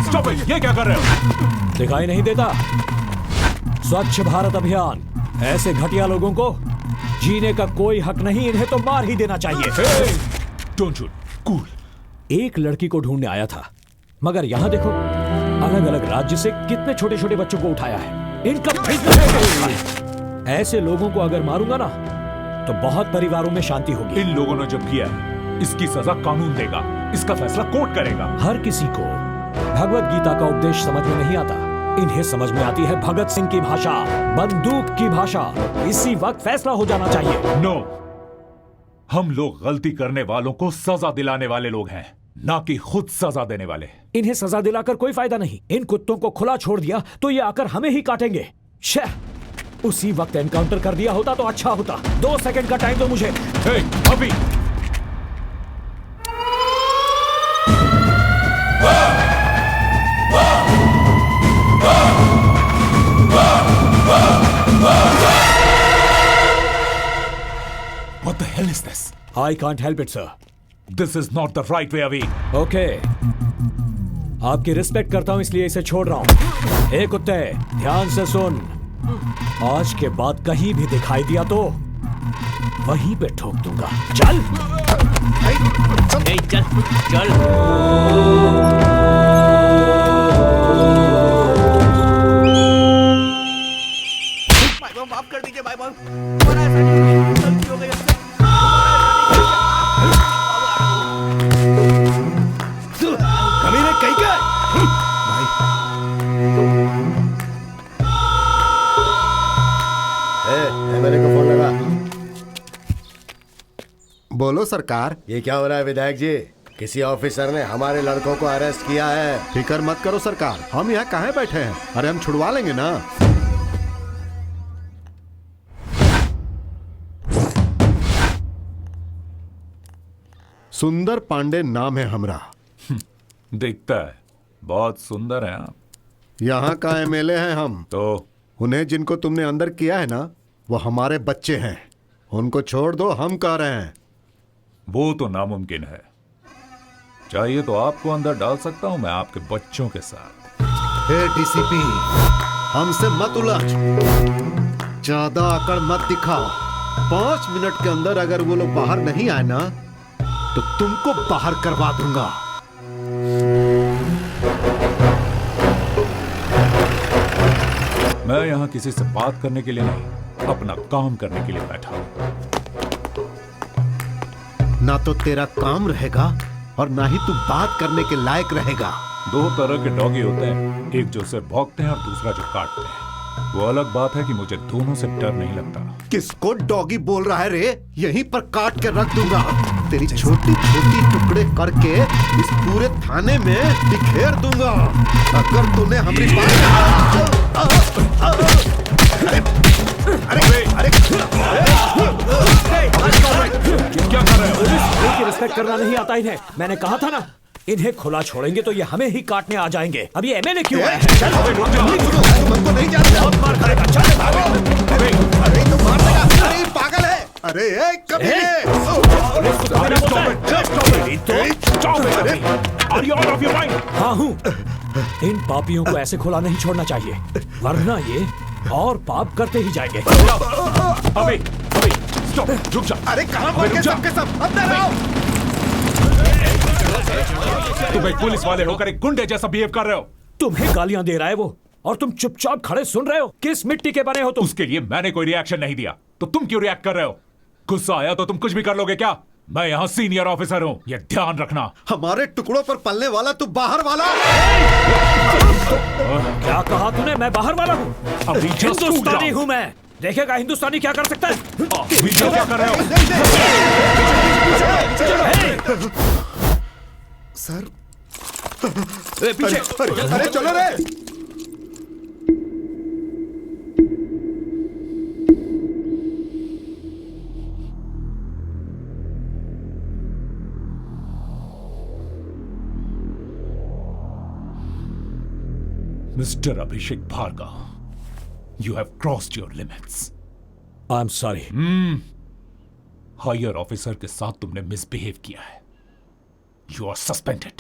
स्टॉप इट, ये क्या कर रहे हो? दिखाई नहीं देता? स्वच्छ भारत अभियान। ऐसे घटिया लोगों को जीने का कोई हक नहीं, इन्हें तो मार ही देना चाहिए। Don't shoot, cool. एक लड़की को ढूंढने आया था, मगर यहां देखो, अलग अलग राज्य से कितने छोटे छोटे बच्चों को उठाया है। इनका ऐसे लोगों को अगर मारूंगा ना तो बहुत परिवारों में शांति होगी। इन लोगों ने जब किया है, इसकी सजा कानून देगा, इसका फैसला कोर्ट करेगा। हर किसी को भगवत गीता का उपदेश समझ में नहीं आता, इन्हें समझ में आती है भगत सिंह की भाषा, बंदूक की भाषा। इसी वक्त फैसला हो जाना चाहिए। नो, हम लोग गलती करने वालों को सजा दिलाने वाले लोग हैं, ना कि खुद सजा देने वाले। इन्हें सजा दिलाकर कोई फायदा नहीं। इन कुत्तों को खुला छोड़ दिया तो ये आकर हमें ही काटेंगे। उसी वक्त एनकाउंटर कर दिया होता तो अच्छा होता। 2 सेकंड का टाइम दो मुझे। अभी What the hell is this? I can't help it, sir. This is not the right way, Avi. Okay. आपकी रिस्पेक्ट करता हूं इसलिए इसे छोड़ रहा हूं। ए कुत्ते, ध्यान से सुन, आज के बाद कहीं भी दिखाई दिया तो वहीं पे ठोक दूंगा। चल चल चल। माफ कर दीजिए भाई साहब, गलती हो गई हमसे। कमीने कहीं का एमएलए को फोन लगा। बोलो सरकार। ये क्या हो रहा है विधायक जी? किसी ऑफिसर ने हमारे लड़कों को अरेस्ट किया है। फिक्र मत करो सरकार, हम यहाँ काहे बैठे हैं? अरे हम छुड़वा लेंगे ना। सुंदर पांडे नाम है हमरा। दिखता है बहुत सुंदर है आप। यहाँ का एमएलए हैं हम। तो उन्हें जिनको तुमने अंदर किया है ना, वो हमारे बच्चे हैं। उनको छोड़ दो, हम कह रहे हैं। वो तो नामुमकिन है। चाहिए तो आपको अंदर डाल सकता हूं मैं आपके बच्चों के साथ। हे डीसीपी, हमसे मत उलझ, ज्यादा अकड़ मत दिखाओ। 5 मिनट के अंदर अगर वो लोग बाहर नहीं आए ना, तो तुमको बाहर करवा दूंगा। मैं यहाँ किसी से बात करने के लिए नहीं, अपना काम करने के लिए बैठा हूं। ना तो तेरा काम रहेगा और ना ही तू बात करने के लायक रहेगा। 2 तरह के डॉगी होते हैं, एक जो सिर्फ भौंकते हैं और दूसरा जो काटते हैं। वो अलग बात है कि मुझे दोनों से डर नहीं लगता। किसको डॉगी बोल रहा है रे? यहीं पर काट के रख दूंगा। तेरी छोटी छोटी टुकड़े करके इस पूरे थाने में बिखेर दूंगा अगर तूने हमारी बात। क्या कर रहे हो? इनकी रिस्पेक्ट करना नहीं आता इन्हें। मैंने कहा था ना, इन्हें खुला छोड़ेंगे तो ये हमें ही काटने आ जाएंगे। अब ये एमएलए क्यों है? तुमको नहीं जानते, बहुत मार खाएगा। चल अरे तो मार देगा। अरे पागल है। अरे हाँ हूँ। इन पापियों को ऐसे खुला नहीं छोड़ना चाहिए, वरना ये और पाप करते ही जाएंगे। अबे स्टॉप, रुक जा। अरे कहाँ भाग गए सबके सब? अंदर आओ। तुम एक पुलिस वाले होकर एक गुंडे जैसा बिहेव कर रहे हो। तुम्हें गालियां दे रहा है वो, और तुम चुपचाप खड़े सुन रहे हो। किस मिट्टी के बने हो तुम? उसके लिए मैंने कोई रिएक्शन नहीं दिया, तो तुम क्यों रिएक्ट कर रहे हो? गुस्सा आया तो तुम कुछ भी कर लोगे क्या? मैं यहाँ सीनियर ऑफिसर हूँ, ये ध्यान रखना। हमारे टुकड़ों पर पलने वाला तू बाहर वाला। क्या कहा तूने? मैं बाहर वाला हूँ? अभी हिंदुस्तानी हूँ मैं। देखेगा हिंदुस्तानी क्या कर सकता है। क्या कर रहे हो? सर पीछे। अरे चलो रे। Mr. Abhishek Bhargav, you have crossed your limits. I'm sorry. Higher officer के साथ तुमने मिसबिहेव किया है। You are suspended.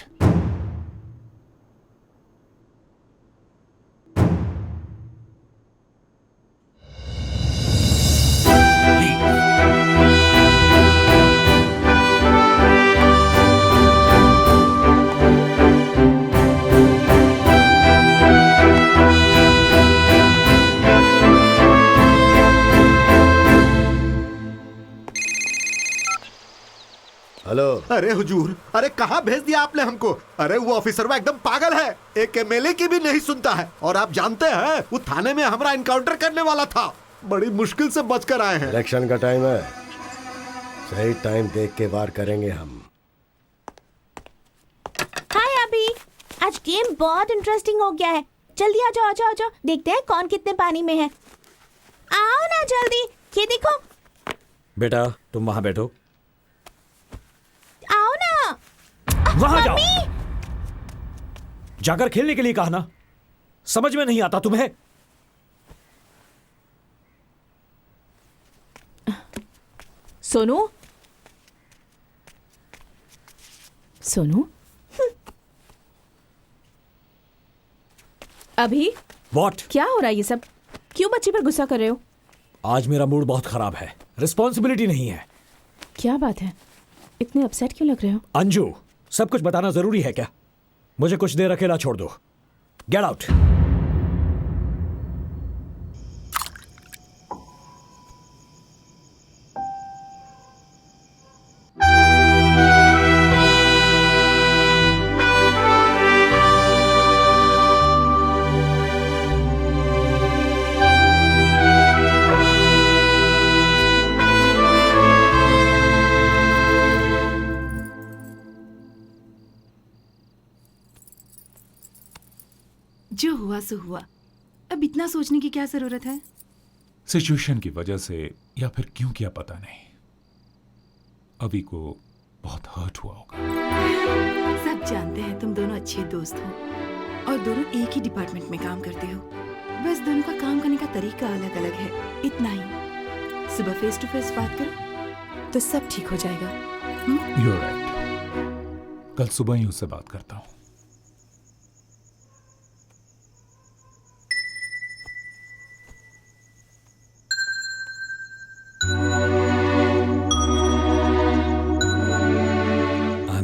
हेलो। अरे हुजूर, अरे कहाँ भेज दिया आपने हमको? अरे वो ऑफिसर वो एकदम पागल है, एक एमएलए की भी नहीं सुनता है। और आप जानते हैं वो थाने में हमारा इनकाउंटर करने वाला था। बड़ी मुश्किल से बचकर आए हैं। इलेक्शन का टाइम है, सही टाइम देख के वार करेंगे हम। हाय अभी, आज गेम बहुत इंटरेस्टिंग हो गया है। जल्दी आ जाओ, आ जाओ, आ जाओ। देखते हैं कौन कितने पानी में है। आओ ना जल्दी, ये देखो। बेटा तुम वहां बैठो। आओ ना। वहां जाओ। जाकर खेलने के लिए कहा ना, समझ में नहीं आता तुम्हें? सोनू, सोनू, अभी व्हाट? क्या हो रहा है ये सब? क्यों बच्ची पर गुस्सा कर रहे हो? आज मेरा मूड बहुत खराब है, रिस्पॉन्सिबिलिटी नहीं है। क्या बात है, इतने अपसेट क्यों लग रहे हो? अंजू, सब कुछ बताना जरूरी है क्या? मुझे कुछ देर अकेला छोड़ दो। Get out. जो हुआ सो हुआ, अब इतना सोचने की क्या जरूरत है? सिचुएशन की वजह से या फिर क्यों किया पता नहीं, अभी को बहुत हर्ट हुआ होगा। सब जानते हैं तुम दोनों अच्छे दोस्त हो और दोनों एक ही डिपार्टमेंट में काम करते हो। बस दोनों का काम करने का तरीका अलग अलग है, इतना ही। सुबह फेस टू फेस बात करो तो सब ठीक हो जाएगा। You're right. कल सुबह ही उससे बात करता हूँ।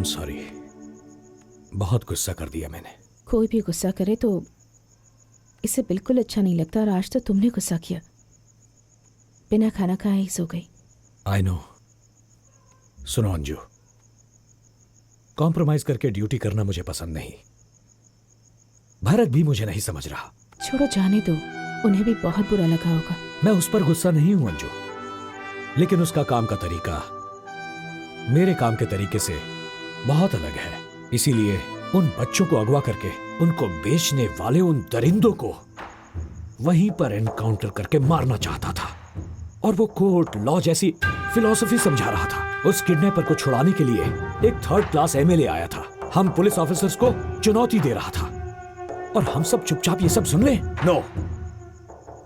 सॉरी, बहुत गुस्सा कर दिया मैंने। कोई भी गुस्सा करे तो इसे बिल्कुल अच्छा नहीं लगता, और आज तो तुमने गुस्सा किया। बिना खाना खाए ही सो गई। I know. सुनो अंजू, कॉम्प्रोमाइज करके ड्यूटी करना मुझे पसंद नहीं। भारत भी मुझे नहीं समझ रहा। छोड़ो, जाने दो, उन्हें भी बहुत बुरा लगा होगा। मैं उस पर गुस्सा नहीं हूं अंजू, लेकिन उसका काम का तरीका मेरे काम के तरीके से बहुत अलग है। इसीलिए उन बच्चों को अगवा करके उनको बेचने वाले उन दरिंदों को वहीं पर एनकाउंटर करके मारना चाहता था, और वो कोर्ट लॉ जैसी फिलॉसफी समझा रहा था। उस किडनैपर को छुड़ाने के लिए एक 3rd क्लास एमएलए आया था। हम पुलिस ऑफिसर्स को चुनौती दे रहा था, और हम सब चुपचाप ये सब सुन ले? No,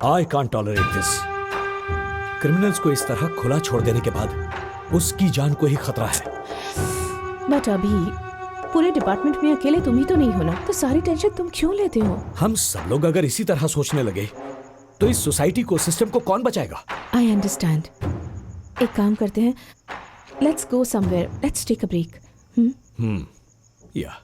I can't tolerate this. Criminals को इस तरह खुला छोड़ देने के बाद उसकी जान को ही खतरा है। बट अभी पूरे डिपार्टमेंट में अकेले तुम ही तो नहीं हो ना, तो सारी टेंशन तुम क्यों लेते हो? हम सब लोग अगर इसी तरह सोचने लगे तो इस सोसाइटी को, सिस्टम को कौन बचाएगा? I understand. एक काम करते हैं, let's go somewhere, let's take a break. या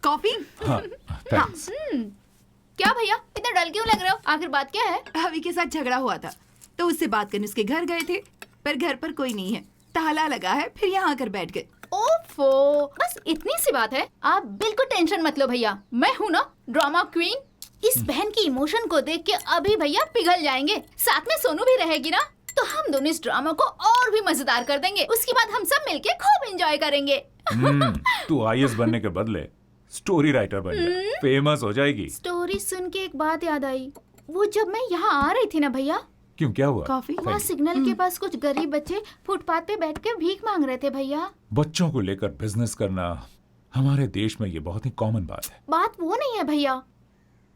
कॉफी? क्या भैया, इतना डल क्यों लग रहे हो? आखिर बात क्या है? अभी के साथ झगड़ा हुआ था तो उससे बात करने उसके घर गए थे, पर घर पर कोई नहीं है, ताला लगा है, फिर यहाँ आकर बैठ गए। ओफो, बस इतनी सी बात है। आप बिल्कुल टेंशन मत लो भैया, मैं हूँ ना ड्रामा क्वीन। इस बहन की इमोशन को देख के अभी भैया पिघल जाएंगे। साथ में सोनू भी रहेगी ना, तो हम दोनों इस ड्रामा को और भी मजेदार कर देंगे। उसके बाद हम सब मिलके खूब एंजॉय करेंगे। तू आईएएस बनने के बदले स्टोरी राइटर बन जा, फेमस हो जाएगी। स्टोरी सुन के एक बात याद आई, वो जब मैं यहाँ आ रही थी ना भैया। क्यों, क्या हुआ? कॉफी? वहाँ सिग्नल के पास कुछ गरीब बच्चे फुटपाथ पे बैठ के भीख मांग रहे थे भैया। बच्चों को लेकर बिजनेस करना हमारे देश में ये बहुत ही कॉमन बात है। बात वो नहीं है भैया,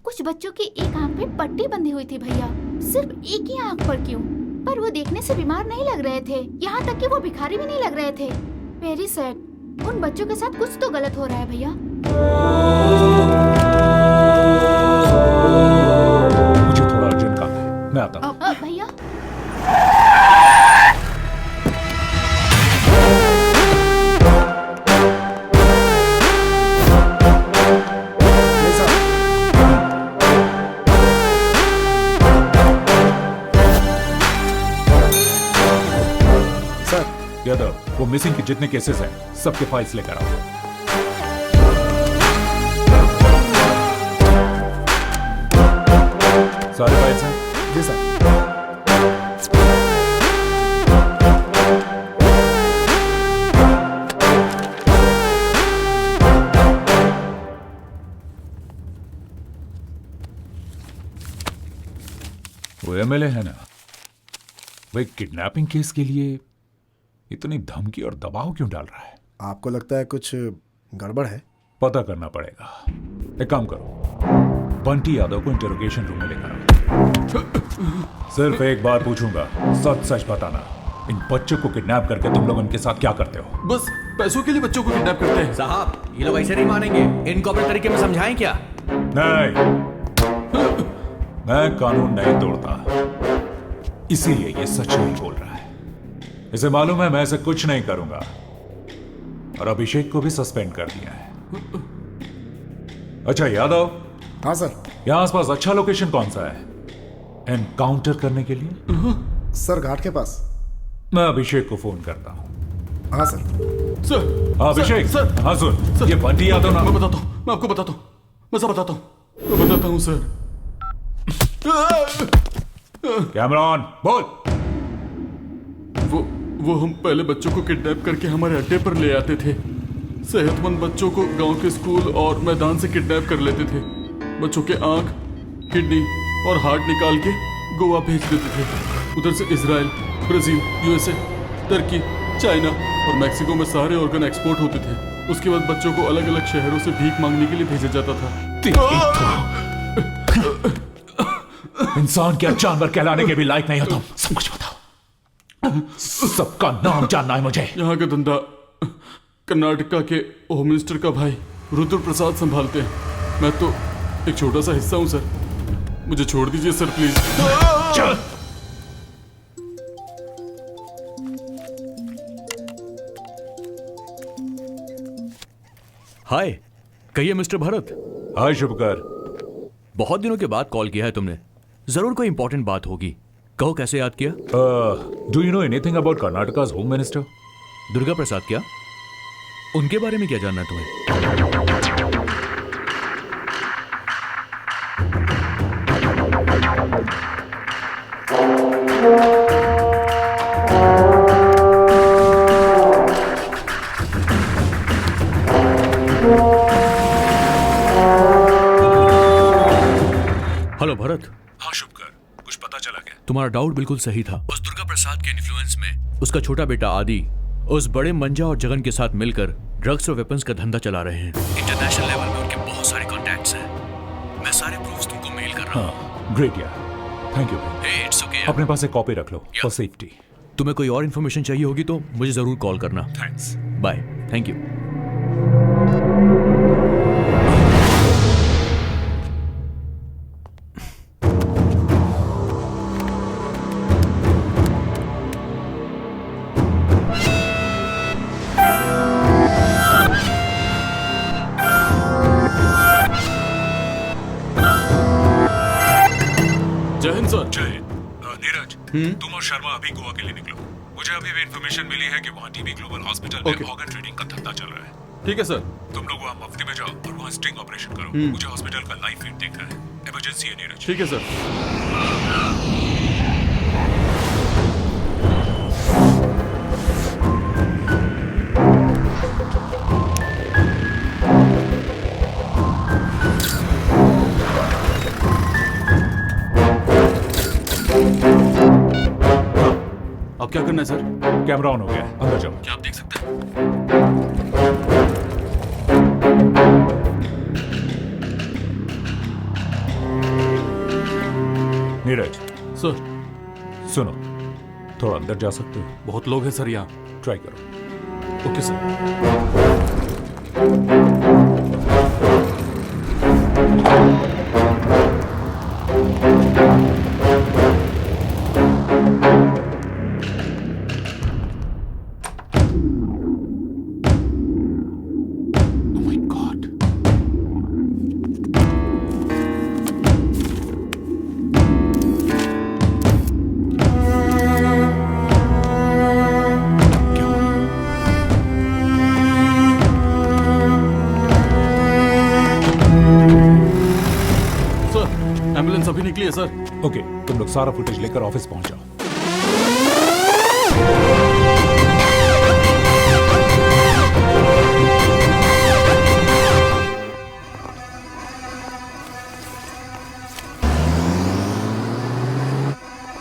कुछ बच्चों की एक आंख पे पट्टी बंधी हुई थी भैया। सिर्फ एक ही आंख पर क्यों, पर वो देखने से बीमार नहीं लग रहे थे, यहाँ तक कि वो भिखारी भी नहीं लग रहे थे। Very sad. उन बच्चों के साथ कुछ तो गलत हो रहा है भैया। मुझे थोड़ा अर्जेंट काम है, मैं आता हूँ। भैया यादव, वो मिसिंग के जितने केसेस हैं सबके फाइल्स लेकर आओ। सारे फाइल्स हैं? जी सर। वो एमएलए है ना, भाई किडनैपिंग केस के लिए इतनी धमकी और दबाव क्यों डाल रहा है? आपको लगता है कुछ गड़बड़ है? पता करना पड़ेगा। एक काम करो, बंटी यादव को इंटरोगेशन रूम में लेकर आओ। सिर्फ एक बार पूछूंगा, सच सच बताना, इन बच्चों को किडनैप करके तुम लोग उनके साथ क्या करते हो? बस पैसों के लिए बच्चों को किडनैप करते हैं। साहब, ये लोग ऐसे नहीं मानेंगे, इनको अपने तरीके में समझाएं क्या? नहीं, मैं कानून नहीं तोड़ता, इसीलिए ये सच नहीं बोल रहा है। इसे मालूम है मैं ऐसे कुछ नहीं करूंगा, और अभिषेक को भी सस्पेंड कर दिया है। अच्छा यादव। हाँ सर। यहाँ आसपास अच्छा लोकेशन कौन सा है एनकाउंटर करने के लिए? सर घाट के पास। मैं अभिषेक को फोन करता हूँ। हाँ सर। सर अभिषेक। सर, हाँ सुन, ये बंटी यादव ना। मैं बताता हूँ, मैं आपको बताता हूँ, मैं सब बताता हूँ, मैं बताता हूँ सर। कैमरा ऑन, बोल। वो हम पहले बच्चों को किडनैप करके हमारे अड्डे पर ले आते थे। सेहतमंद बच्चों को गांव के स्कूल और मैदान से किडनैप कर लेते थे। बच्चों के आंख, किडनी और हार्ट निकाल के गोवा भेज देते थे। उधर से इजराइल, ब्राजील, यूएसए, तुर्की, चाइना और मैक्सिको में सारे ऑर्गन एक्सपोर्ट होते थे। उसके बाद बच्चों को अलग अलग शहरों से भीख मांगने के लिए भेजा जाता था। इंसान क्या जानवर कहलाने के भी लायक नहीं हो तुम। सब कुछ बताओ, सबका नाम जानना है मुझे। यहाँ का धंधा कर्नाटका के होम मिनिस्टर का भाई रुद्र प्रसाद संभालते हैं। मैं तो एक छोटा सा हिस्सा हूँ सर, मुझे छोड़ दीजिए सर प्लीज। चल। हाय, कहिए मिस्टर भरत। हाय शुभकर। बहुत दिनों के बाद कॉल किया है तुमने, जरूर कोई इंपॉर्टेंट बात होगी। कहो कैसे याद किया? Do you know anything about Karnataka's home minister? Durga Prasad क्या? उनके बारे में क्या जानना है तुम्हें? हेलो भरत। हाँ शुभकर, कुछ पता चला क्या? तुम्हारा डाउट बिल्कुल सही था। उस दुर्गा प्रसाद के इन्फ्लुएंस में उसका छोटा बेटा आदि उस बड़े मंजा और जगन के साथ मिलकर ड्रग्स और वेपन्स का धंधा चला रहे हैं। इंटरनेशनल लेवल में उनके बहुत सारे कॉन्टैक्ट्स हैं। मैं सारे प्रूफ्स तुमको मेल कर रहा हूँ। ग्रेट यार, थैंक यू। It's okay. अपने पास एक कॉपी रख लो फॉर सेफ्टी। तुम्हें कोई और इन्फॉर्मेशन चाहिए होगी तो मुझे जरूर कॉल करना। थैंक्स। बाय। Thank you. जय हिंद सर। जय हिंद। नीरज, तुम और शर्मा अभी गोवा के लिए निकलो। मुझे अभी भी इन्फॉर्मेशन मिली है कि वहाँ टीबी ग्लोबल हॉस्पिटल में ऑर्गन ट्रेडिंग का धंधा चल रहा है। ठीक है सर। तुम लोग वहाँ मुफ्ती में जाओ और वहाँ स्टिंग ऑपरेशन करो। मुझे हॉस्पिटल का लाइव फीड देखना है। इमरजेंसी है नीरज। ठीक है सर। अब क्या करना है सर? कैमरा ऑन हो गया है, अंदर जाओ। क्या आप देख सकते हैं? नीरज। सर। सुनो, थोड़ा अंदर जा सकते हो? बहुत लोग हैं सर यहाँ। ट्राई करो। Okay sir. एम्बुलेंस अभी निकली है सर। ओके, तुम लोग सारा फुटेज लेकर ऑफिस पहुंच जाओ।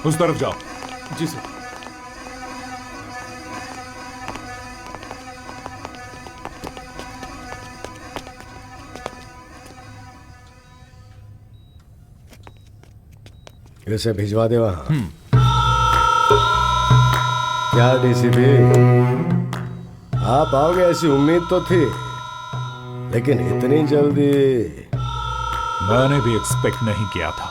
उस तरफ जाओ। जी सर। इसे भिजवा दे वहां। क्या डीसीपी, आप आओगे ऐसी उम्मीद तो थी, लेकिन इतनी जल्दी मैंने भी एक्सपेक्ट नहीं किया था।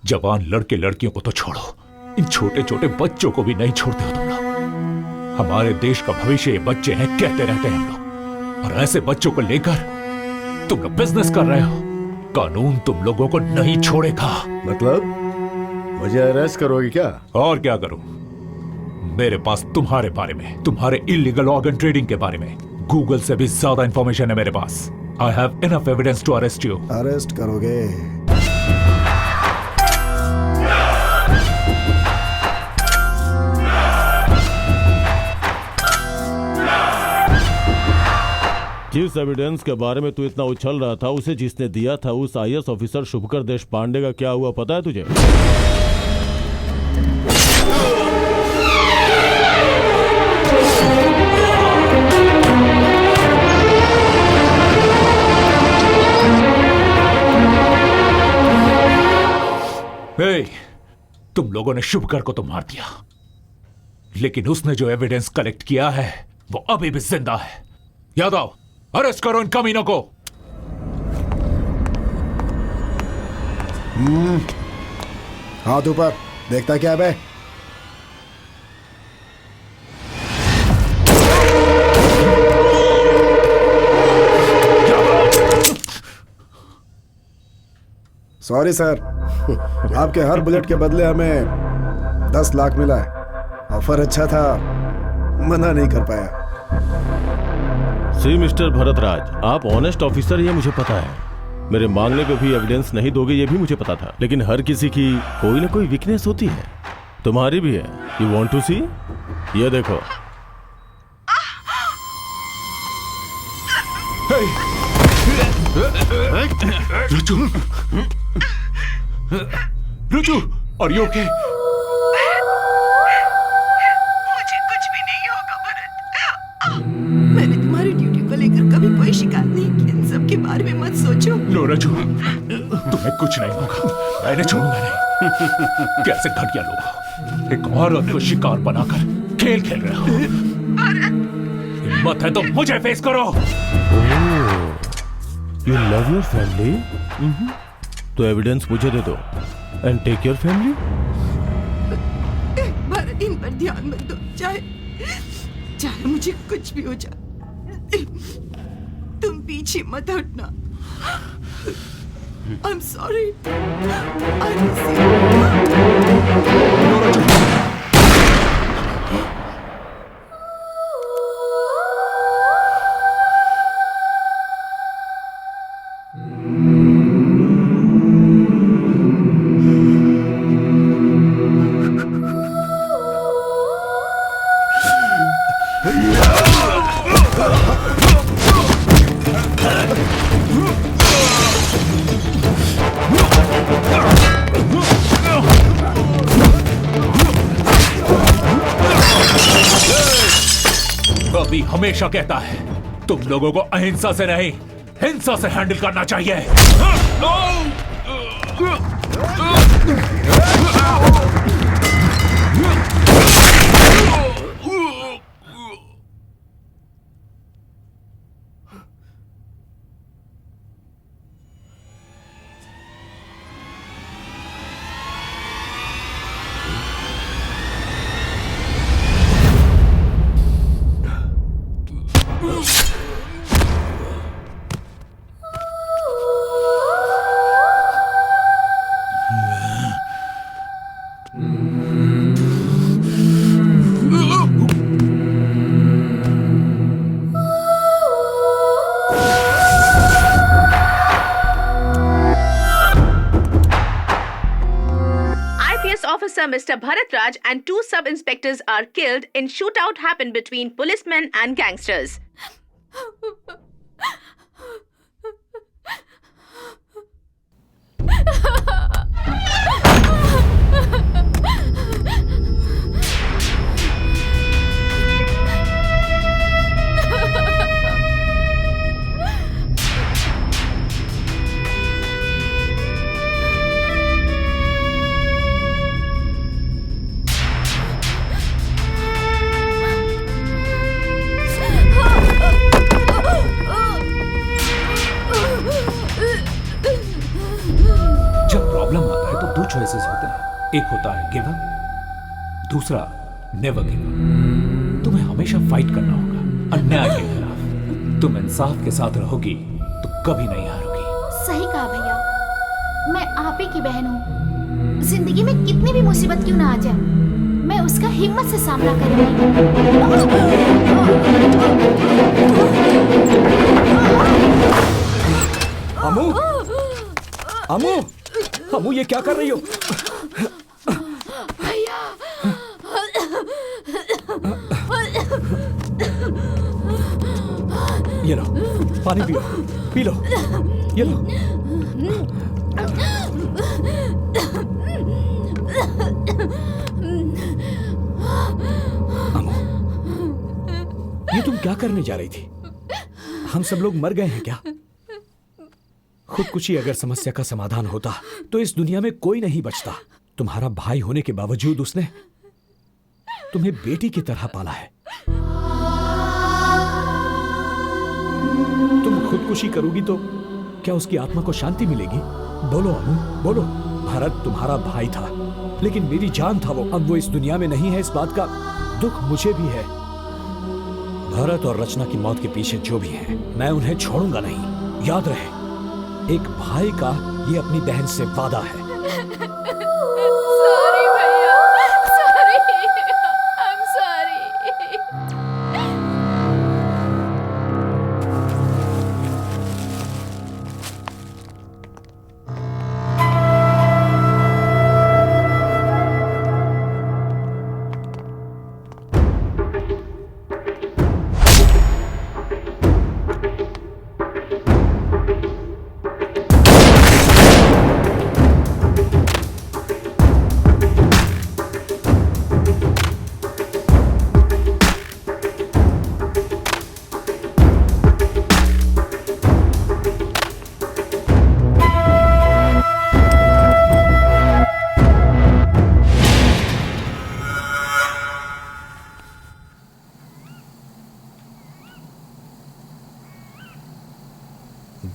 जवान लड़के लड़कियों को तो छोड़ो, इन छोटे छोटे बच्चों को भी नहीं छोड़ते हो तुम लोग। हमारे देश का भविष्य ये बच्चे हैं, कहते रहते हैं हम लोग, और ऐसे बच्चों को लेकर तुम लोग बिजनेस कर रहे हो। कानून तुम लोगों को नहीं छोड़ेगा। मतलब मुझे अरेस्ट करोगे क्या? और क्या करूं? मेरे पास तुम्हारे बारे में, तुम्हारे इलीगल ऑर्गन ट्रेडिंग के बारे में गूगल से भी ज्यादा इंफॉर्मेशन है मेरे पास। I have enough evidence to arrest you. Arrest करोगे? जिस एविडेंस के बारे में तू इतना उछल रहा था, उसे जिसने दिया था उस आईएएस ऑफिसर शुभकर देश पांडे का क्या हुआ पता है तुझे? हे, तुम लोगों ने शुभकर को तो मार दिया, लेकिन उसने जो एविडेंस कलेक्ट किया है वो अभी भी जिंदा है। यादव, अरेस्ट करो इन कमीनों को। हाथ ऊपर, देखता क्या बे? सॉरी सर, आपके हर बुलेट के बदले हमें 10 लाख मिला है। ऑफर अच्छा था, मना नहीं कर पाया। सी मिस्टर भरतराज, आप ऑनेस्ट ऑफिसर, ये मुझे पता है। मेरे मांगने पे भी एविडेंस नहीं दोगे ये भी मुझे पता था, लेकिन हर किसी की कोई ना कोई वीकनेस होती है, तुम्हारी भी है। यू वांट टू सी? ये देखो। रुचु, आर यू ओके? मुझे कुछ भी नहीं होगा भरत। मैंने तुम्हारी ड्यूटी को लेकर कभी कोई शिकायत नहीं की। इन सब के बारे में मत सोचो। लो रजू, तुम्हें कुछ नहीं होगा, मैंने छोड़ूंगा नहीं। कैसे घटिया लोग एक औरत को शिकार बनाकर खेल खेल रहे हो। हिम्मत है तो मुझे फेस करो। You love your family? तो एविडेंस मुझे दे दो and take your family. Bharat, इन पर ध्यान मत दो, चाहे मुझे कुछ भी हो जाए, तुम पीछे मत हटना। I'm sorry. I miss you. कभी हमेशा कहता है तुम लोगों को अहिंसा से नहीं हिंसा से हैंडल करना चाहिए। officer Mr. Bharatraj and 2 sub-inspectors are killed in shootout happened between policemen and gangsters. जब प्रॉब्लम आता है तो 2 चॉइसेस होते हैं, एक होता है गिव अप, दूसरा नेवर गिव अप। तुम्हें हमेशा फाइट करना होगा अन्याय के खिलाफ। तुम इंसाफ के साथ रहोगी तो कभी नहीं हारोगी। सही कहा भैया, मैं आप ही की बहन हूँ। जिंदगी में कितनी भी मुसीबत क्यों ना आ जाए, मैं उसका हिम्मत से सामना करूंगी। अमू, अमू, अमू ये क्या कर रही हो? भैया, ये लो, पानी पियो, पी लो, ये लो। अमू, ये तुम क्या करने जा रही थी? हम सब लोग मर गए हैं क्या? खुदकुशी अगर समस्या का समाधान होता तो इस दुनिया में कोई नहीं बचता। तुम्हारा भाई होने के बावजूद उसने तुम्हें बेटी की तरह पाला है। तुम खुदकुशी करोगी तो क्या उसकी आत्मा को शांति मिलेगी? बोलो अमू, बोलो। भरत तुम्हारा भाई था, लेकिन मेरी जान था वो। अब वो इस दुनिया में नहीं है, इस बात का दुख मुझे भी है। भरत और रचना की मौत के पीछे जो भी है, मैं उन्हें छोड़ूंगा नहीं। याद रहे, एक भाई का ये अपनी बहन से वादा है। सॉरी भैया, sorry, I am sorry.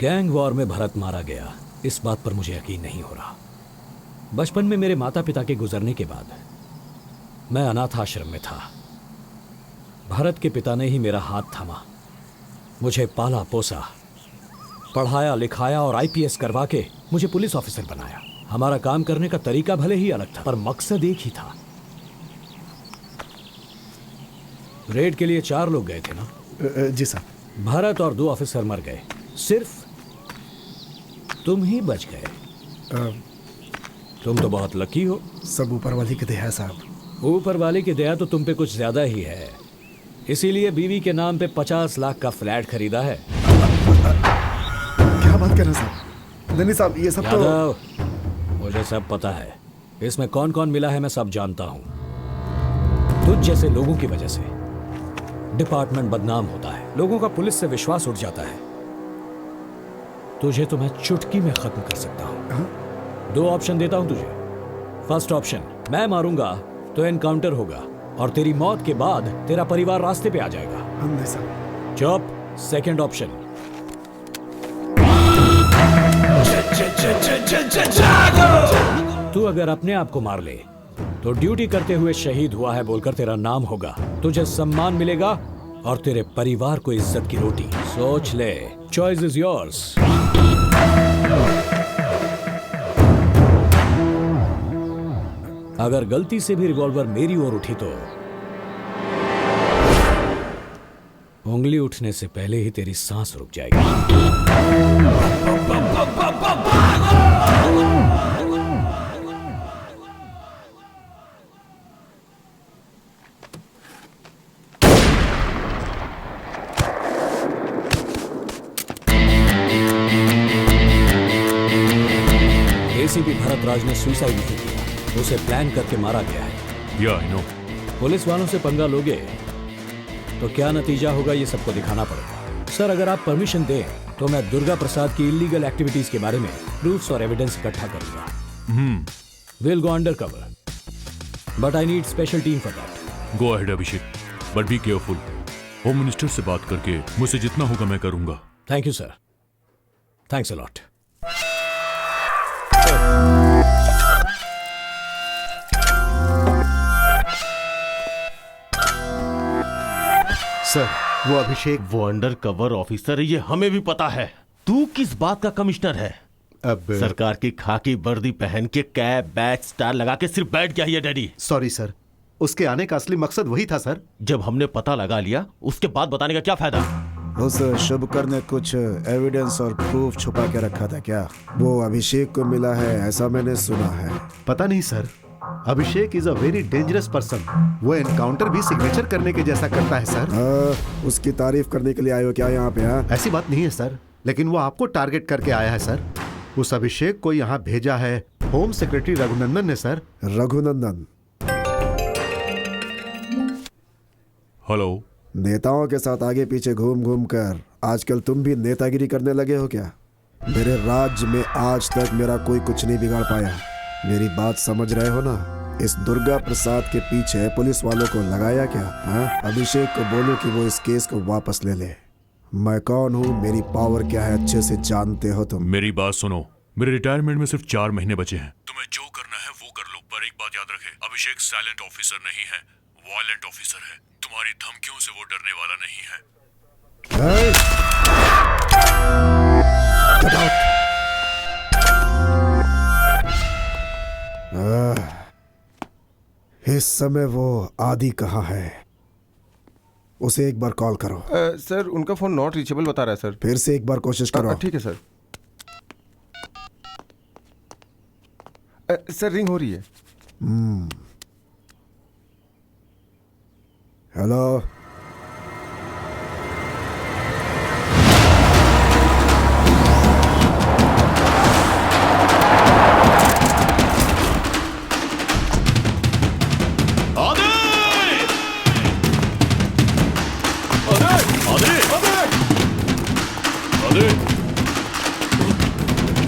Gang war में भरत मारा गया, इस बात पर मुझे यकीन नहीं हो रहा। बचपन में मेरे माता पिता के गुजरने के बाद मैं अनाथ आश्रम में था। भरत के पिता ने ही मेरा हाथ थामा, मुझे पाला पोसा, पढ़ाया लिखाया और आईपीएस करवा के मुझे पुलिस ऑफिसर बनाया। हमारा काम करने का तरीका भले ही अलग था, पर मकसद एक ही था। रेड के लिए 4 लोग गए थे ना? जी साहब। भरत और 2 ऑफिसर मर गए, सिर्फ तुम ही बच गए। तुम तो बहुत लकी हो। सब ऊपर वाली की दया है साहब। ऊपर वाले की दया तो तुम पे कुछ ज्यादा ही है, इसीलिए बीवी के नाम पे 50 लाख का फ्लैट खरीदा है। क्या बात कर रहे हैं साहब? नहीं साहब, ये सब तो मुझे सब पता है। इसमें कौन कौन मिला है मैं सब जानता हूं। तुझ जैसे लोगों की वजह से डिपार्टमेंट बदनाम होता है, लोगों का पुलिस से विश्वास उठ जाता है। तुझे तो मैं चुटकी में खत्म कर सकता हूं। 2 ऑप्शन देता हूं तुझे। फर्स्ट ऑप्शन, मैं मारूंगा तो एनकाउंटर होगा और तेरी मौत के बाद तेरा परिवार रास्ते पे आ जाएगा। चुप। सेकंड ऑप्शन, तू अगर अपने आप को मार ले तो ड्यूटी करते हुए शहीद हुआ है बोलकर तेरा नाम होगा, तुझे सम्मान मिलेगा और तेरे परिवार को इज्जत की रोटी। सोच ले, चॉइस इज योर्स। अगर गलती से भी रिवॉल्वर मेरी ओर उठी तो उंगली उठने से पहले ही तेरी सांस रुक जाएगी। एसीपी भरत राज ने सुसाइड नहीं किया, उसे प्लान करके मारा गया है। या आई नो। पुलिस वालों से पंगा लोगे तो क्या नतीजा होगा ये सबको दिखाना पड़ेगा। सर अगर आप परमिशन दें तो मैं दुर्गा प्रसाद की इलीगल एक्टिविटीज के बारे में प्रूफ्स और एविडेंस इकट्ठा करूंगा। Will go under cover, but I need special team for that. Go ahead Abhishek, but be careful. Home minister से बात करके मुझसे जितना होगा मैं करूंगा। Thank you sir, thanks a lot. Sir वो अभिषेक वो अंडर कवर ऑफिसर है, ये हमें भी पता है। तू किस बात का कमिश्नर है? अब सरकार की खाकी वर्दी पहन के कैप बैच स्टार लगा के सिर्फ बैठ गया है डैडी। सॉरी सर, उसके आने का असली मकसद वही था सर। जब हमने पता लगा लिया उसके बाद बताने का क्या फायदा? उस शुभकर ने कुछ एविडेंस और प्रूफ छुपा के रखा था क्या? वो अभिषेक को मिला है ऐसा मैंने सुना है। पता नहीं sir, Abhishek is a very dangerous person. वो एनकाउंटर भी सिग्नेचर करने के जैसा करता है सर। उसकी तारीफ करने के लिए आए हो क्या यहाँ पे? ऐसी बात नहीं है सर, लेकिन वो आपको टारगेट करके आया है सर। उस अभिषेक को यहाँ भेजा है होम सेक्रेटरी रघुनंदन ने सर। रघुनंदन? हेलो। नेताओं के साथ आगे पीछे घूम घूम कर आजकल तुम भी नेतागिरी करने लगे हो क्या? मेरे राज्य में आज तक मेरा कोई कुछ नहीं बिगाड़ पाया। मेरी बात समझ रहे हो ना? इस दुर्गा प्रसाद के पीछे पुलिस वालों को लगाया क्या? अभिषेक को बोलो कि वो इस केस को वापस ले ले। मैं कौन हूँ, मेरी पावर क्या है, अच्छे से जानते हो तुम। मेरी बात सुनो, मेरे रिटायरमेंट में सिर्फ 4 महीने बचे हैं। तुम्हें जो करना है वो कर लो, पर एक बात याद रखे, अभिषेक साइलेंट ऑफिसर नहीं है, वायलेंट ऑफिसर है। तुम्हारी धमकियों से वो डरने वाला नहीं है। इस समय वो आदि कहाँ है? उसे एक बार कॉल करो। सर उनका फोन नॉट रीचेबल बता रहा है सर। फिर से एक बार कोशिश करो। ठीक है सर। सर रिंग हो रही है। हेलो।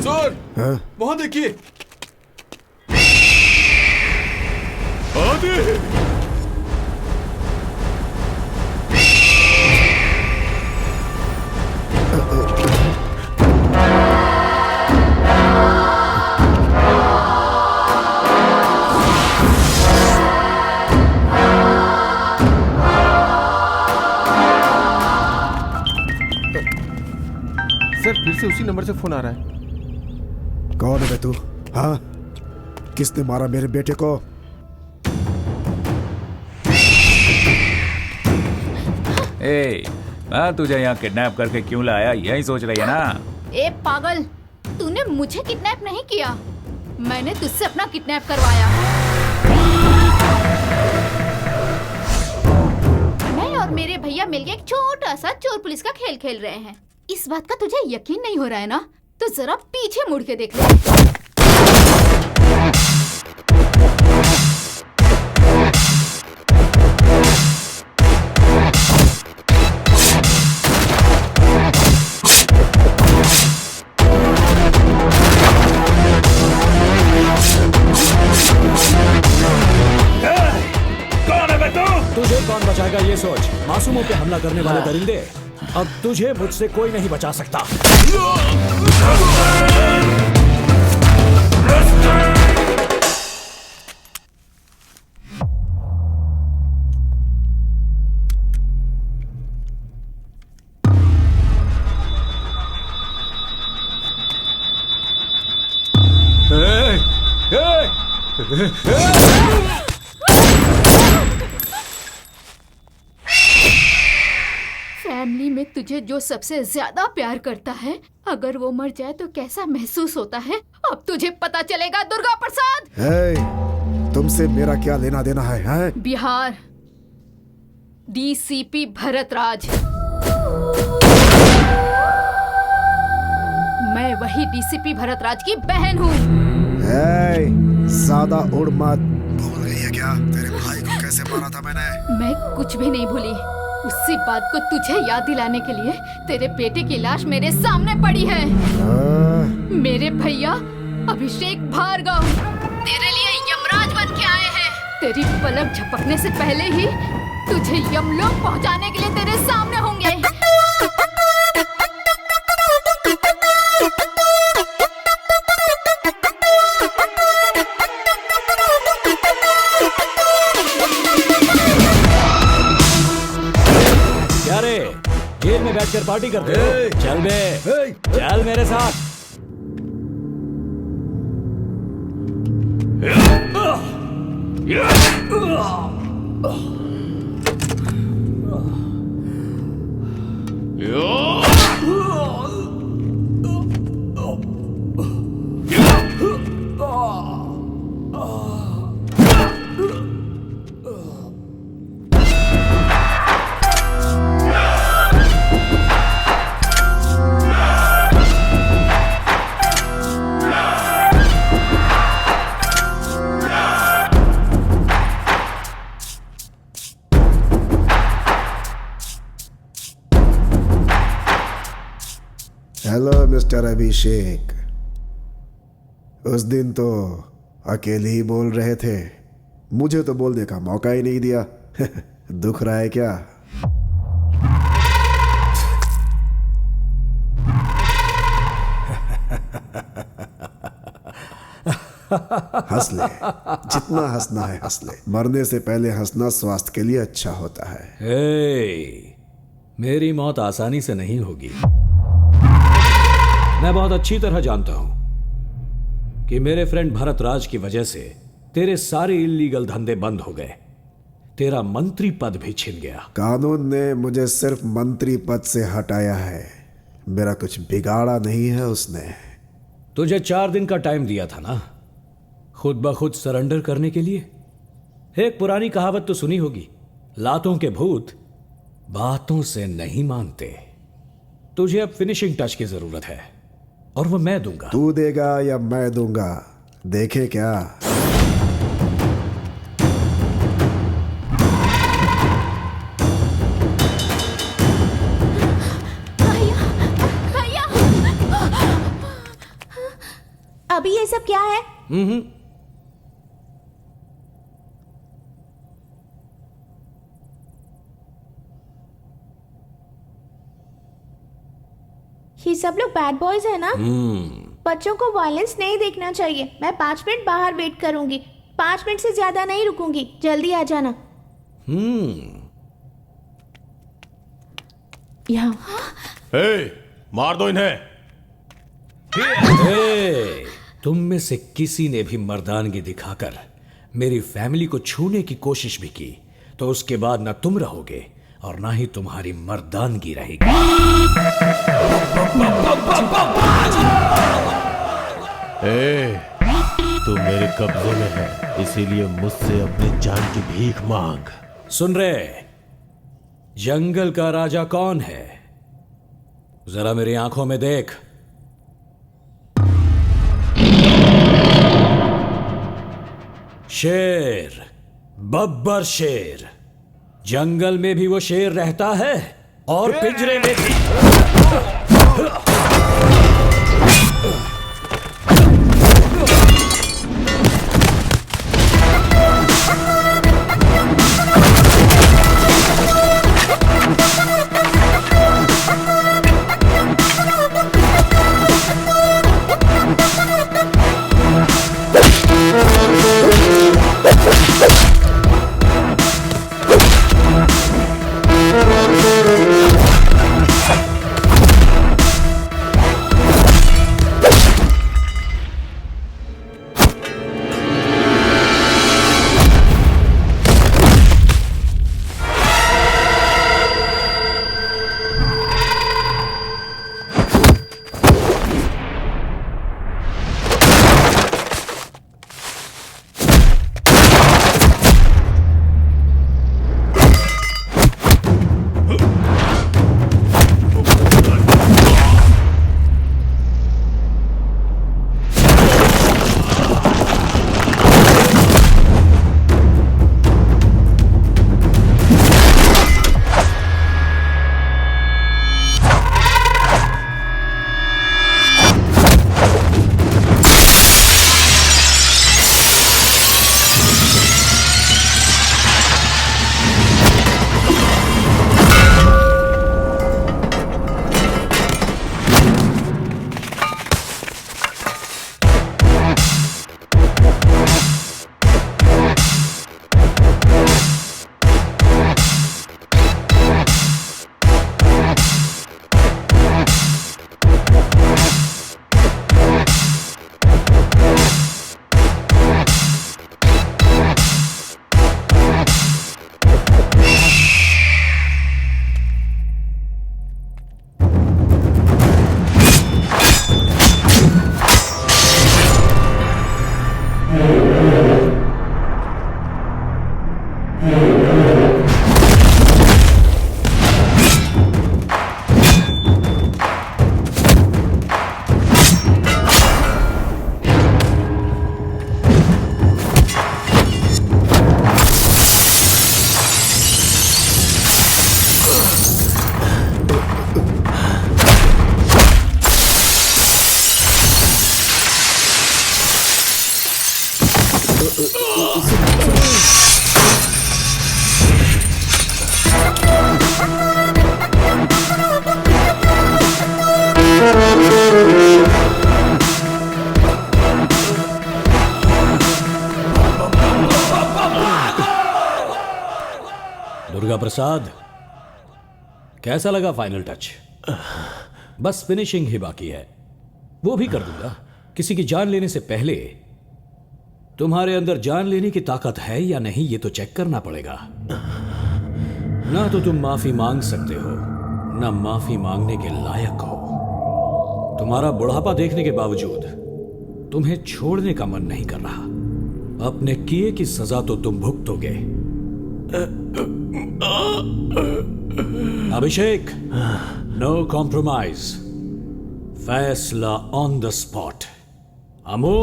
सर वहां देखिए। सर फिर से उसी नंबर से फोन आ रहा है। कौन है तू? हाँ, किसने मारा मेरे बेटे को? मैं तुझे यहाँ किडनैप करके क्यों लाया, यही सोच रही है ना? ए पागल, तूने मुझे किडनैप नहीं किया, मैंने तुझसे अपना किडनैप करवाया। मैं और मेरे भैया मिलके एक छोटा सा चोर पुलिस का खेल खेल रहे हैं। इस बात का तुझे यकीन नहीं हो रहा है ना? तो जरा पीछे मुड़ के देख ले। तुझे कौन बचाएगा ये सोच। मासूमों पे हमला करने वाले दरिंदे, अब तुझे मुझसे कोई नहीं बचा सकता। फैमिली में तुझे जो सबसे ज्यादा प्यार करता है, अगर वो मर जाए तो कैसा महसूस होता है, अब तुझे पता चलेगा दुर्गा प्रसाद। तुमसे मेरा क्या लेना देना है? बिहार डीसीपी भरत राज। मैं वही डीसीपी भरत राज की बहन हूँ। ज्यादा उड़ मत। भूल गई है क्या तेरे भाई को कैसे मारा था मैंने? मैं कुछ भी नहीं भूली। उसी बात को तुझे याद दिलाने के लिए तेरे बेटे की लाश मेरे सामने पड़ी है। मेरे भैया अभिषेक भार्गव तेरे लिए यमराज बन के आए हैं। तेरी पलक झपकने से पहले ही तुझे यमलोक पहुंचाने के लिए तेरे सामने होंगे। क्या रे, जेल में बैठकर पार्टी करते हो? चल बे, चल मेरे साथ। हेलो मिस्टर अभिषेक। उस दिन तो अकेले ही बोल रहे थे, मुझे तो बोलने का मौका ही नहीं दिया। दुख रहा है क्या? हंस ले, जितना हंसना है हंस ले। मरने से पहले हंसना स्वास्थ्य के लिए अच्छा होता है। मेरी मौत आसानी से नहीं होगी। मैं बहुत अच्छी तरह जानता हूं कि मेरे फ्रेंड भरत राज की वजह से तेरे सारे इल्लीगल धंधे बंद हो गए। तेरा मंत्री पद भी छिन गया। कानून ने मुझे सिर्फ मंत्री पद से हटाया है, मेरा कुछ बिगाड़ा नहीं है उसने। तुझे 4 दिन का टाइम दिया था ना, खुद ब खुद सरेंडर करने के लिए। एक पुरानी कहावत तो सुनी होगी, लातों के भूत बातों से नहीं मानते। तुझे अब फिनिशिंग टच की जरूरत है और वो मैं दूंगा। तू देगा या मैं दूंगा, देखे क्या? अभी ये सब क्या है? ये सब लोग बैड बॉयज है ना? बच्चों को वायलेंस नहीं देखना चाहिए। मैं 5 मिनट बाहर वेट करूंगी, 5 मिनट से ज्यादा नहीं रुकूंगी। जल्दी आ जाना। हे, मार दो इन्हें। तुम में से किसी ने भी मर्दानगी दिखाकर मेरी फैमिली को छूने की कोशिश भी की तो उसके बाद ना तुम रहोगे और ना ही तुम्हारी मर्दानगी रहेगी। तू मेरे कब्जे में है, इसीलिए मुझसे अपनी जान की भीख मांग। सुन रहे, जंगल का राजा कौन है? जरा मेरी आंखों में देख। शेर, बब्बर शेर। जंगल में भी वो शेर रहता है और पिंजरे में भी। दुर्गा प्रसाद, कैसा लगा फाइनल टच? बस फिनिशिंग ही बाकी है, वो भी कर दूंगा। किसी की जान लेने से पहले तुम्हारे अंदर जान लेने की ताकत है या नहीं, ये तो चेक करना पड़ेगा। ना तो तुम माफी मांग सकते हो, ना माफी मांगने के लायक हो। तुम्हारा बुढ़ापा देखने के बावजूद तुम्हें छोड़ने का मन नहीं कर रहा। अपने किए की सजा तो तुम भुगतोगे। अभिषेक, नो कॉम्प्रोमाइज, फैसला ऑन द स्पॉट। अमो,